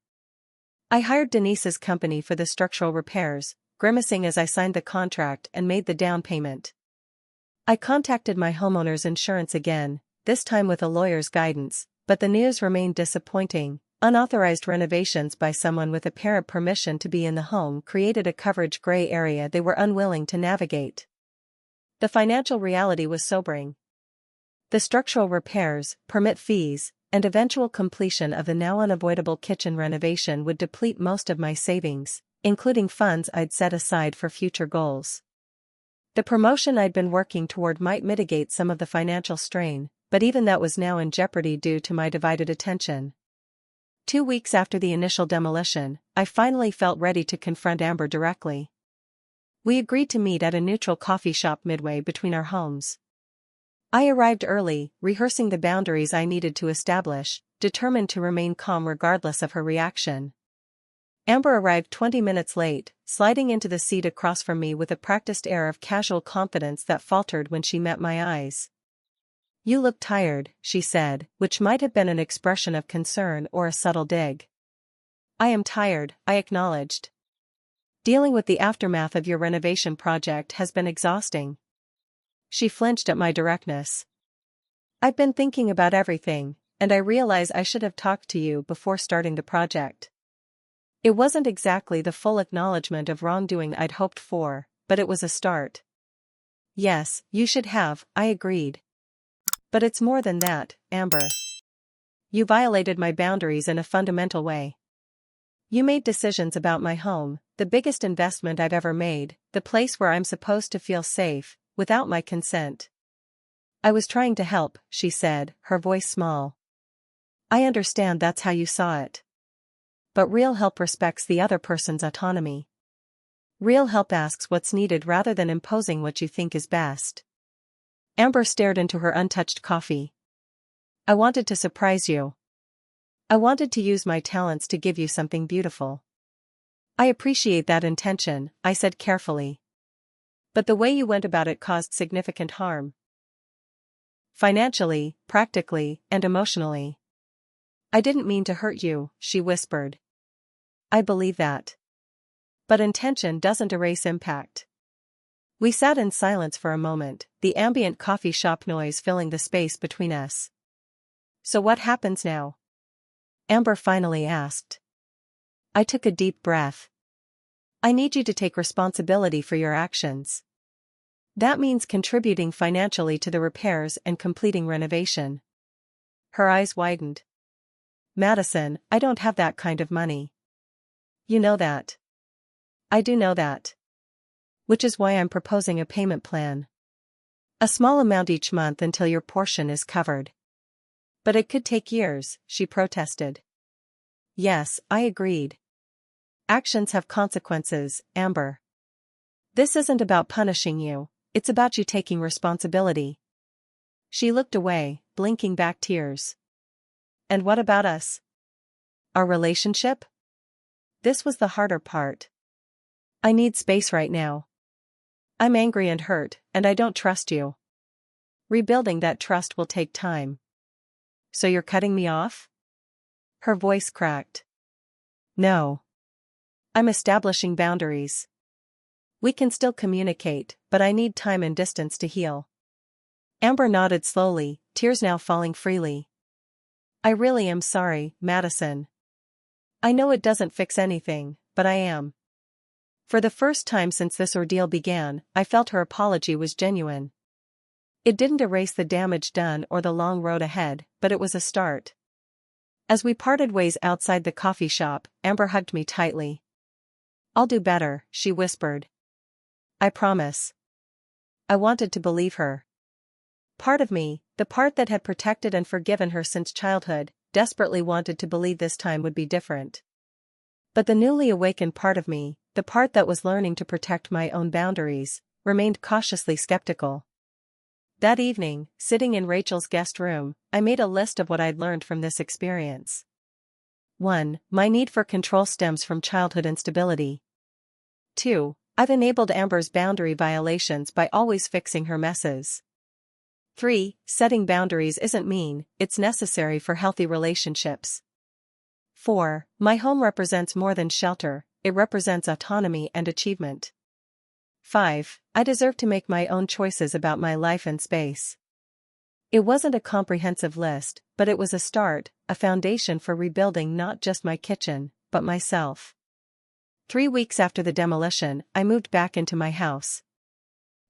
I hired Denise's company for the structural repairs, grimacing as I signed the contract and made the down payment. I contacted my homeowner's insurance again, this time with a lawyer's guidance, but the news remained disappointing. Unauthorized renovations by someone with apparent permission to be in the home created a coverage gray area they were unwilling to navigate. The financial reality was sobering. The structural repairs, permit fees, and eventual completion of the now unavoidable kitchen renovation would deplete most of my savings, including funds I'd set aside for future goals. The promotion I'd been working toward might mitigate some of the financial strain, but even that was now in jeopardy due to my divided attention. 2 weeks after the initial demolition, I finally felt ready to confront Amber directly. We agreed to meet at a neutral coffee shop midway between our homes. I arrived early, rehearsing the boundaries I needed to establish, determined to remain calm regardless of her reaction. Amber arrived 20 minutes late, sliding into the seat across from me with a practiced air of casual confidence that faltered when she met my eyes. "You look tired," she said, which might have been an expression of concern or a subtle dig. "I am tired," I acknowledged. "Dealing with the aftermath of your renovation project has been exhausting." She flinched at my directness. I've been thinking about everything, and I realize I should have talked to you before starting the project. It wasn't exactly the full acknowledgement of wrongdoing I'd hoped for, but it was a start. Yes, you should have, I agreed. But it's more than that, Amber. You violated my boundaries in a fundamental way. You made decisions about my home, the biggest investment I've ever made, the place where I'm supposed to feel safe, without my consent. I was trying to help, she said, her voice small. I understand that's how you saw it. But real help respects the other person's autonomy. Real help asks what's needed rather than imposing what you think is best. Amber stared into her untouched coffee. I wanted to surprise you. I wanted to use my talents to give you something beautiful. I appreciate that intention, I said carefully. But the way you went about it caused significant harm. Financially, practically, and emotionally. I didn't mean to hurt you, she whispered. I believe that. But intention doesn't erase impact. We sat in silence for a moment, the ambient coffee shop noise filling the space between us. So what happens now? Amber finally asked. I took a deep breath. I need you to take responsibility for your actions. That means contributing financially to the repairs and completing renovation. Her eyes widened. Madison, I don't have that kind of money. You know that. I do know that. Which is why I'm proposing a payment plan. A small amount each month until your portion is covered. But it could take years, she protested. Yes, I agreed. Actions have consequences, Amber. This isn't about punishing you, it's about you taking responsibility. She looked away, blinking back tears. And what about us? Our relationship? This was the harder part. I need space right now. I'm angry and hurt, and I don't trust you. Rebuilding that trust will take time. So you're cutting me off? Her voice cracked. No. I'm establishing boundaries. We can still communicate, but I need time and distance to heal. Amber nodded slowly, tears now falling freely. I really am sorry, Madison. I know it doesn't fix anything, but I am. For the first time since this ordeal began, I felt her apology was genuine. It didn't erase the damage done or the long road ahead, but it was a start. As we parted ways outside the coffee shop, Amber hugged me tightly. I'll do better, she whispered. I promise. I wanted to believe her. Part of me, the part that had protected and forgiven her since childhood, desperately wanted to believe this time would be different. But the newly awakened part of me, the part that was learning to protect my own boundaries, remained cautiously skeptical. That evening, sitting in Rachel's guest room, I made a list of what I'd learned from this experience. 1. My need for control stems from childhood instability. 2. I've enabled Amber's boundary violations by always fixing her messes. 3. Setting boundaries isn't mean, it's necessary for healthy relationships. 4. My home represents more than shelter, it represents autonomy and achievement. 5. I deserve to make my own choices about my life and space. It wasn't a comprehensive list, but it was a start, a foundation for rebuilding not just my kitchen, but myself. 3 weeks after the demolition, I moved back into my house.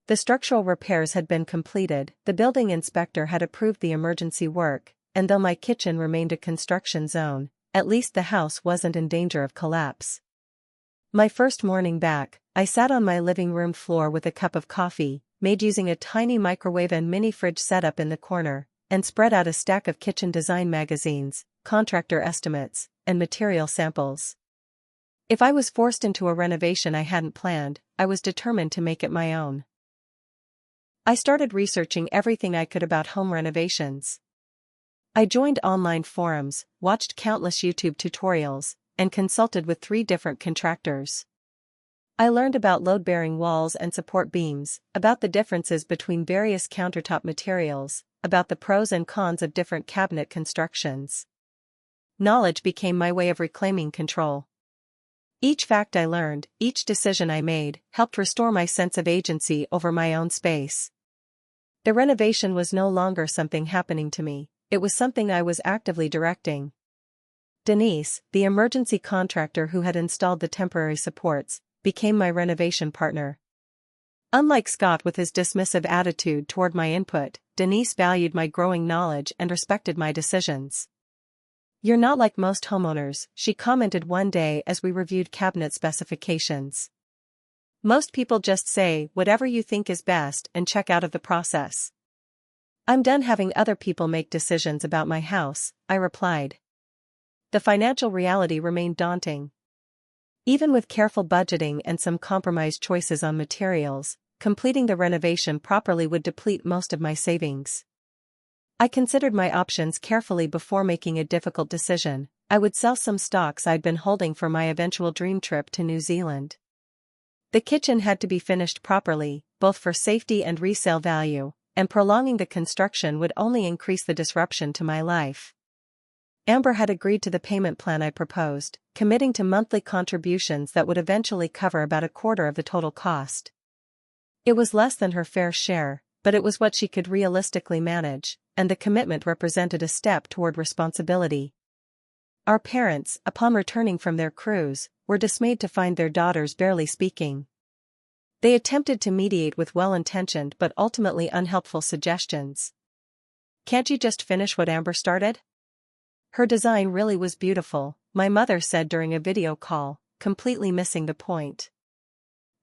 The structural repairs had been completed, the building inspector had approved the emergency work, and though my kitchen remained a construction zone, at least the house wasn't in danger of collapse. My first morning back, I sat on my living room floor with a cup of coffee, made using a tiny microwave and mini fridge setup in the corner, and spread out a stack of kitchen design magazines, contractor estimates, and material samples. If I was forced into a renovation I hadn't planned, I was determined to make it my own. I started researching everything I could about home renovations. I joined online forums, watched countless YouTube tutorials, and consulted with 3 different contractors. I learned about load-bearing walls and support beams, about the differences between various countertop materials, about the pros and cons of different cabinet constructions. Knowledge became my way of reclaiming control. Each fact I learned, each decision I made, helped restore my sense of agency over my own space. The renovation was no longer something happening to me, it was something I was actively directing. Denise, the emergency contractor who had installed the temporary supports, became my renovation partner. Unlike Scott with his dismissive attitude toward my input, Denise valued my growing knowledge and respected my decisions. "You're not like most homeowners," she commented one day as we reviewed cabinet specifications. "Most people just say whatever you think is best and check out of the process." "I'm done having other people make decisions about my house," I replied. The financial reality remained daunting. Even with careful budgeting and some compromised choices on materials, completing the renovation properly would deplete most of my savings. I considered my options carefully before making a difficult decision. I would sell some stocks I'd been holding for my eventual dream trip to New Zealand. The kitchen had to be finished properly, both for safety and resale value, and prolonging the construction would only increase the disruption to my life. Amber had agreed to the payment plan I proposed, committing to monthly contributions that would eventually cover about a quarter of the total cost. It was less than her fair share, but it was what she could realistically manage, and the commitment represented a step toward responsibility. Our parents, upon returning from their cruise, were dismayed to find their daughters barely speaking. They attempted to mediate with well-intentioned but ultimately unhelpful suggestions. "Can't you just finish what Amber started?" "Her design really was beautiful," my mother said during a video call, completely missing the point.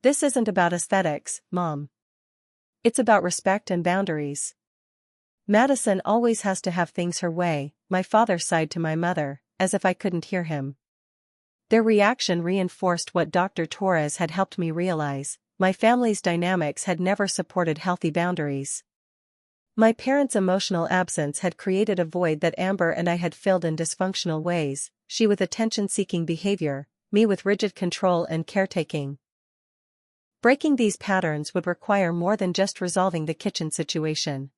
"This isn't about aesthetics, Mom. It's about respect and boundaries." "Madison always has to have things her way," my father sighed to my mother, as if I couldn't hear him. Their reaction reinforced what Dr. Torres had helped me realize: my family's dynamics had never supported healthy boundaries. My parents' emotional absence had created a void that Amber and I had filled in dysfunctional ways, she with attention-seeking behavior, me with rigid control and caretaking. Breaking these patterns would require more than just resolving the kitchen situation.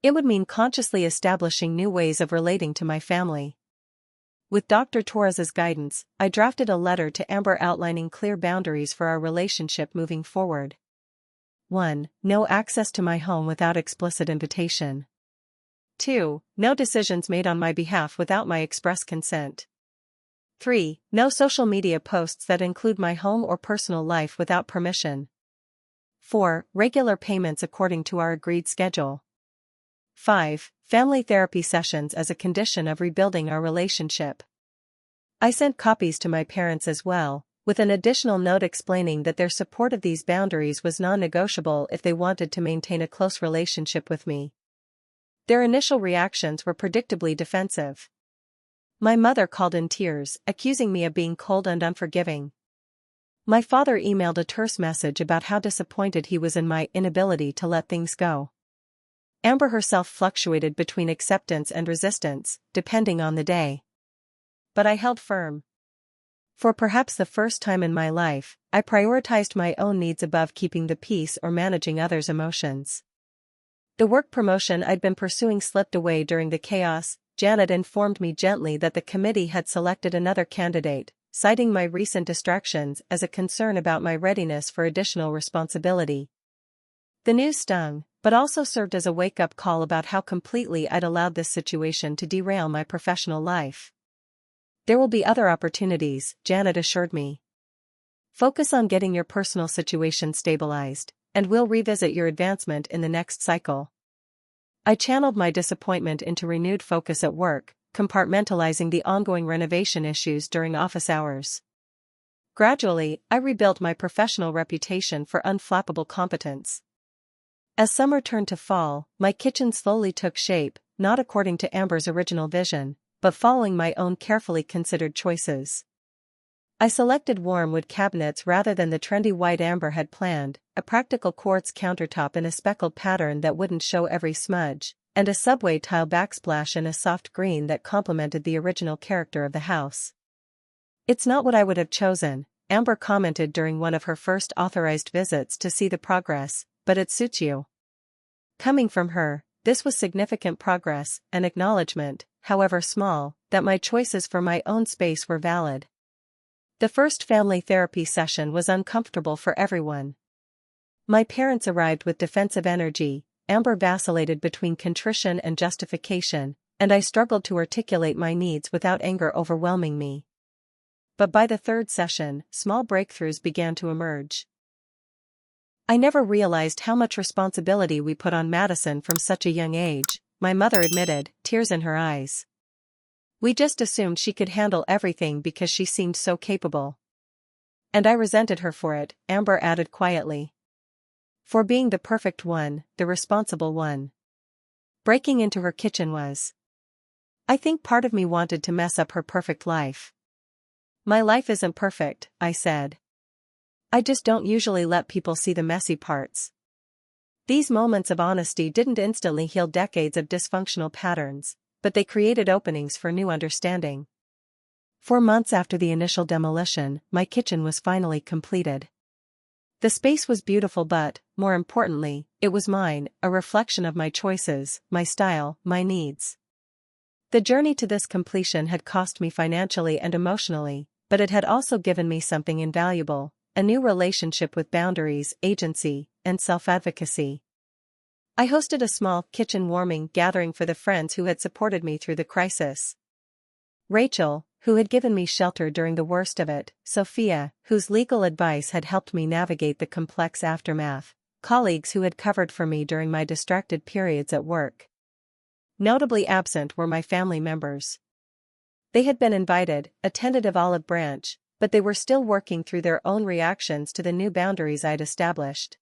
It would mean consciously establishing new ways of relating to my family. With Dr. Torres's guidance, I drafted a letter to Amber outlining clear boundaries for our relationship moving forward. 1. No access to my home without explicit invitation. 2. No decisions made on my behalf without my express consent. 3. No social media posts that include my home or personal life without permission. 4. Regular payments according to our agreed schedule. 5. Family therapy sessions as a condition of rebuilding our relationship. I sent copies to my parents as well, with an additional note explaining that their support of these boundaries was non-negotiable if they wanted to maintain a close relationship with me. Their initial reactions were predictably defensive. My mother called in tears, accusing me of being cold and unforgiving. My father emailed a terse message about how disappointed he was in my inability to let things go. Amber herself fluctuated between acceptance and resistance, depending on the day. But I held firm. For perhaps the first time in my life, I prioritized my own needs above keeping the peace or managing others' emotions. The work promotion I'd been pursuing slipped away during the chaos. Janet informed me gently that the committee had selected another candidate, citing my recent distractions as a concern about my readiness for additional responsibility. The news stung, but also served as a wake-up call about how completely I'd allowed this situation to derail my professional life. "There will be other opportunities," Janet assured me. "Focus on getting your personal situation stabilized, and we'll revisit your advancement in the next cycle." I channeled my disappointment into renewed focus at work, compartmentalizing the ongoing renovation issues during office hours. Gradually, I rebuilt my professional reputation for unflappable competence. As summer turned to fall, my kitchen slowly took shape, not according to Amber's original vision, but following my own carefully considered choices. I selected warm wood cabinets rather than the trendy white Amber had planned, a practical quartz countertop in a speckled pattern that wouldn't show every smudge, and a subway tile backsplash in a soft green that complemented the original character of the house. "It's not what I would have chosen," Amber commented during one of her first authorized visits to see the progress, "but it suits you." Coming from her, this was significant progress, an acknowledgement, however small, that my choices for my own space were valid. The first family therapy session was uncomfortable for everyone. My parents arrived with defensive energy, Amber vacillated between contrition and justification, and I struggled to articulate my needs without anger overwhelming me. But by the third session, small breakthroughs began to emerge. I never realized how much responsibility we put on Madison from such a young age, my mother admitted, tears in her eyes. We just assumed she could handle everything because she seemed so capable. And I resented her for it, Amber added quietly. For being the perfect one, the responsible one. Breaking into her kitchen was. I think part of me wanted to mess up her perfect life. My life isn't perfect, I said. I just don't usually let people see the messy parts. These moments of honesty didn't instantly heal decades of dysfunctional patterns, but they created openings for new understanding. 4 months after the initial demolition, my kitchen was finally completed. The space was beautiful but, more importantly, it was mine, a reflection of my choices, my style, my needs. The journey to this completion had cost me financially and emotionally, but it had also given me something invaluable, a new relationship with boundaries, agency, and self-advocacy. I hosted a small kitchen warming gathering for the friends who had supported me through the crisis. Rachel, who had given me shelter during the worst of it, Sophia, whose legal advice had helped me navigate the complex aftermath, colleagues who had covered for me during my distracted periods at work. Notably absent were my family members. They had been invited, a tentative olive branch, but they were still working through their own reactions to the new boundaries I'd established.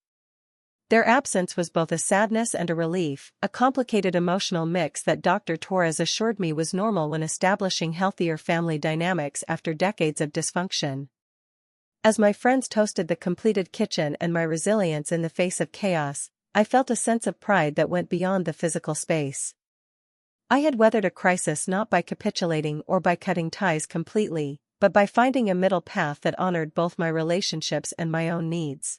Their absence was both a sadness and a relief, a complicated emotional mix that Dr. Torres assured me was normal when establishing healthier family dynamics after decades of dysfunction. As my friends toasted the completed kitchen and my resilience in the face of chaos, I felt a sense of pride that went beyond the physical space. I had weathered a crisis not by capitulating or by cutting ties completely, but by finding a middle path that honored both my relationships and my own needs.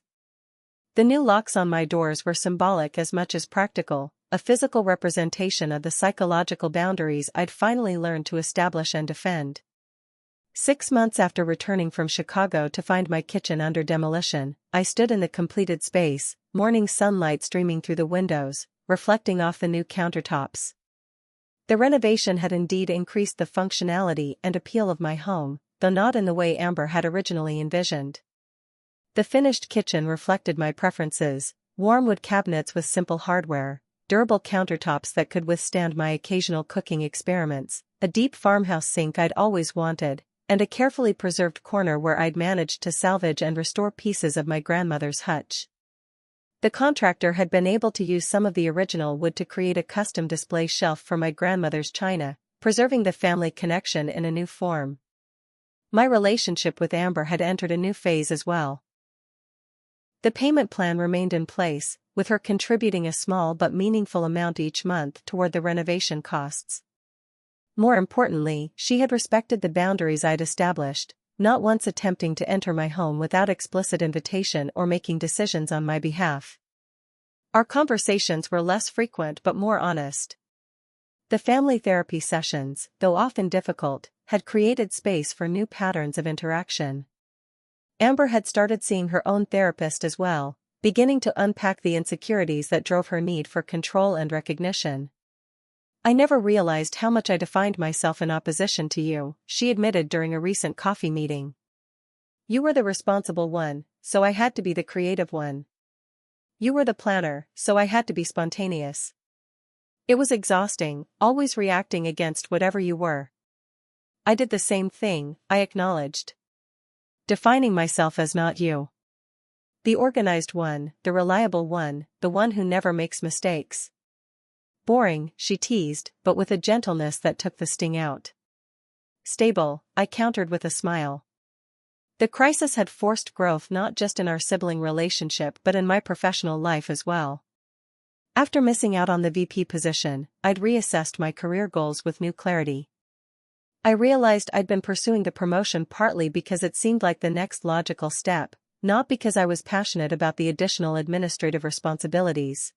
The new locks on my doors were symbolic as much as practical, a physical representation of the psychological boundaries I'd finally learned to establish and defend. 6 months after returning from Chicago to find my kitchen under demolition, I stood in the completed space, morning sunlight streaming through the windows, reflecting off the new countertops. The renovation had indeed increased the functionality and appeal of my home, though not in the way Amber had originally envisioned. The finished kitchen reflected my preferences: warm wood cabinets with simple hardware, durable countertops that could withstand my occasional cooking experiments, a deep farmhouse sink I'd always wanted, and a carefully preserved corner where I'd managed to salvage and restore pieces of my grandmother's hutch. The contractor had been able to use some of the original wood to create a custom display shelf for my grandmother's china, preserving the family connection in a new form. My relationship with Amber had entered a new phase as well. The payment plan remained in place, with her contributing a small but meaningful amount each month toward the renovation costs. More importantly, she had respected the boundaries I'd established, not once attempting to enter my home without explicit invitation or making decisions on my behalf. Our conversations were less frequent but more honest. The family therapy sessions, though often difficult, had created space for new patterns of interaction. Amber had started seeing her own therapist as well, beginning to unpack the insecurities that drove her need for control and recognition. I never realized how much I defined myself in opposition to you, she admitted during a recent coffee meeting. You were the responsible one, so I had to be the creative one. You were the planner, so I had to be spontaneous. It was exhausting, always reacting against whatever you were. I did the same thing, I acknowledged. Defining myself as not you. The organized one, the reliable one, the one who never makes mistakes. Boring, she teased, but with a gentleness that took the sting out. Stable, I countered with a smile. The crisis had forced growth not just in our sibling relationship but in my professional life as well. After missing out on the VP position, I'd reassessed my career goals with new clarity. I realized I'd been pursuing the promotion partly because it seemed like the next logical step, not because I was passionate about the additional administrative responsibilities.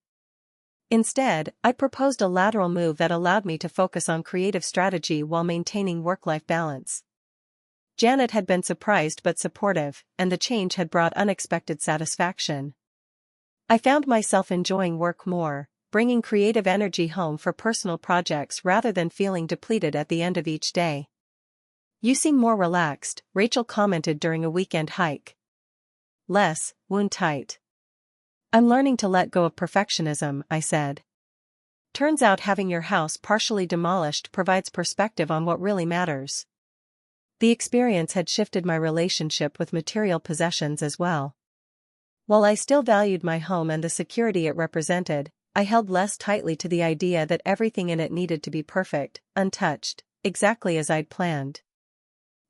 Instead, I proposed a lateral move that allowed me to focus on creative strategy while maintaining work-life balance. Janet had been surprised but supportive, and the change had brought unexpected satisfaction. I found myself enjoying work more, bringing creative energy home for personal projects rather than feeling depleted at the end of each day. You seem more relaxed, Rachel commented during a weekend hike. Less wound tight. I'm learning to let go of perfectionism, I said. Turns out having your house partially demolished provides perspective on what really matters. The experience had shifted my relationship with material possessions as well. While I still valued my home and the security it represented, I held less tightly to the idea that everything in it needed to be perfect, untouched, exactly as I'd planned.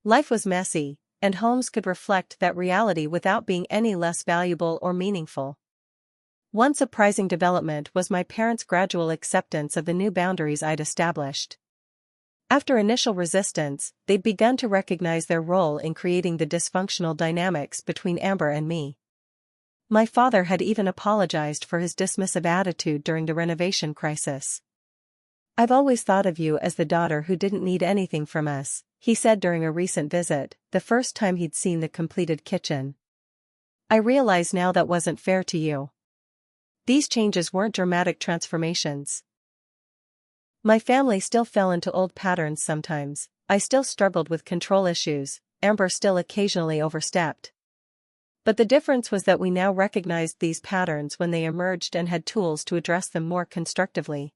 Life was messy, and homes could reflect that reality without being any less valuable or meaningful. One surprising development was my parents' gradual acceptance of the new boundaries I'd established. After initial resistance, they'd begun to recognize their role in creating the dysfunctional dynamics between Amber and me. My father had even apologized for his dismissive attitude during the renovation crisis. I've always thought of you as the daughter who didn't need anything from us, he said during a recent visit, the first time he'd seen the completed kitchen. I realize now that wasn't fair to you. These changes weren't dramatic transformations. My family still fell into old patterns sometimes, I still struggled with control issues, Amber still occasionally overstepped. But the difference was that we now recognized these patterns when they emerged and had tools to address them more constructively.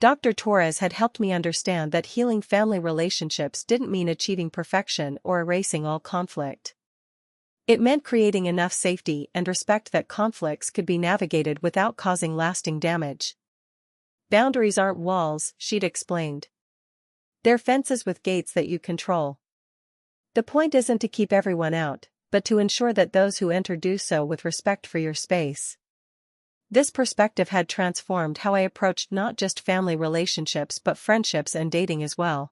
Dr. Torres had helped me understand that healing family relationships didn't mean achieving perfection or erasing all conflict. It meant creating enough safety and respect that conflicts could be navigated without causing lasting damage. Boundaries aren't walls, she'd explained. They're fences with gates that you control. The point isn't to keep everyone out, but to ensure that those who enter do so with respect for your space. This perspective had transformed how I approached not just family relationships but friendships and dating as well.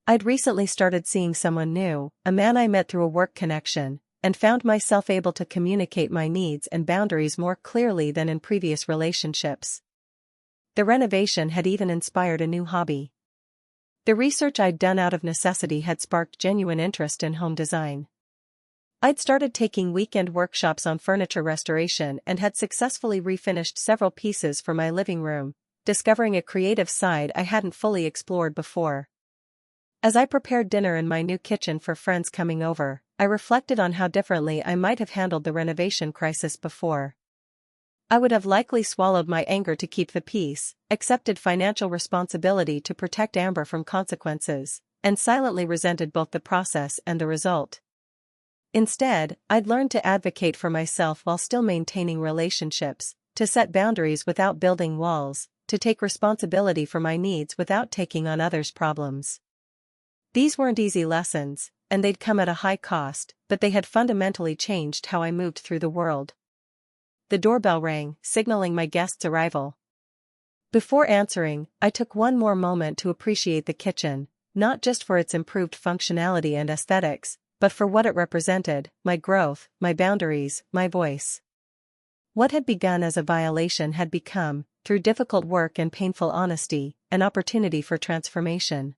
I'd recently started seeing someone new, a man I met through a work connection, and found myself able to communicate my needs and boundaries more clearly than in previous relationships. The renovation had even inspired a new hobby. The research I'd done out of necessity had sparked genuine interest in home design. I'd started taking weekend workshops on furniture restoration and had successfully refinished several pieces for my living room, discovering a creative side I hadn't fully explored before. As I prepared dinner in my new kitchen for friends coming over, I reflected on how differently I might have handled the renovation crisis before. I would have likely swallowed my anger to keep the peace, accepted financial responsibility to protect Amber from consequences, and silently resented both the process and the result. Instead, I'd learned to advocate for myself while still maintaining relationships, to set boundaries without building walls, to take responsibility for my needs without taking on others' problems. These weren't easy lessons, and they'd come at a high cost, but they had fundamentally changed how I moved through the world. The doorbell rang, signaling my guest's arrival. Before answering, I took one more moment to appreciate the kitchen, not just for its improved functionality and aesthetics, but for what it represented, my growth, my boundaries, my voice. What had begun as a violation had become, through difficult work and painful honesty, an opportunity for transformation.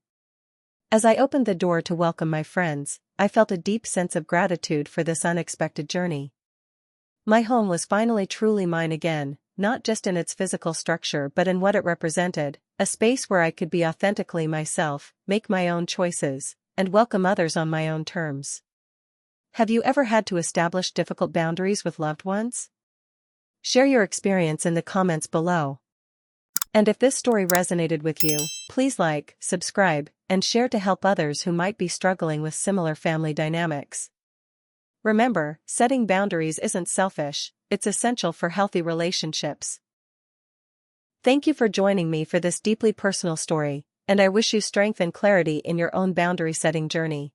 As I opened the door to welcome my friends, I felt a deep sense of gratitude for this unexpected journey. My home was finally truly mine again, not just in its physical structure but in what it represented, a space where I could be authentically myself, make my own choices, and welcome others on my own terms. Have you ever had to establish difficult boundaries with loved ones? Share your experience in the comments below. And if this story resonated with you, please like, subscribe, and share to help others who might be struggling with similar family dynamics. Remember, setting boundaries isn't selfish, it's essential for healthy relationships. Thank you for joining me for this deeply personal story, and I wish you strength and clarity in your own boundary-setting journey.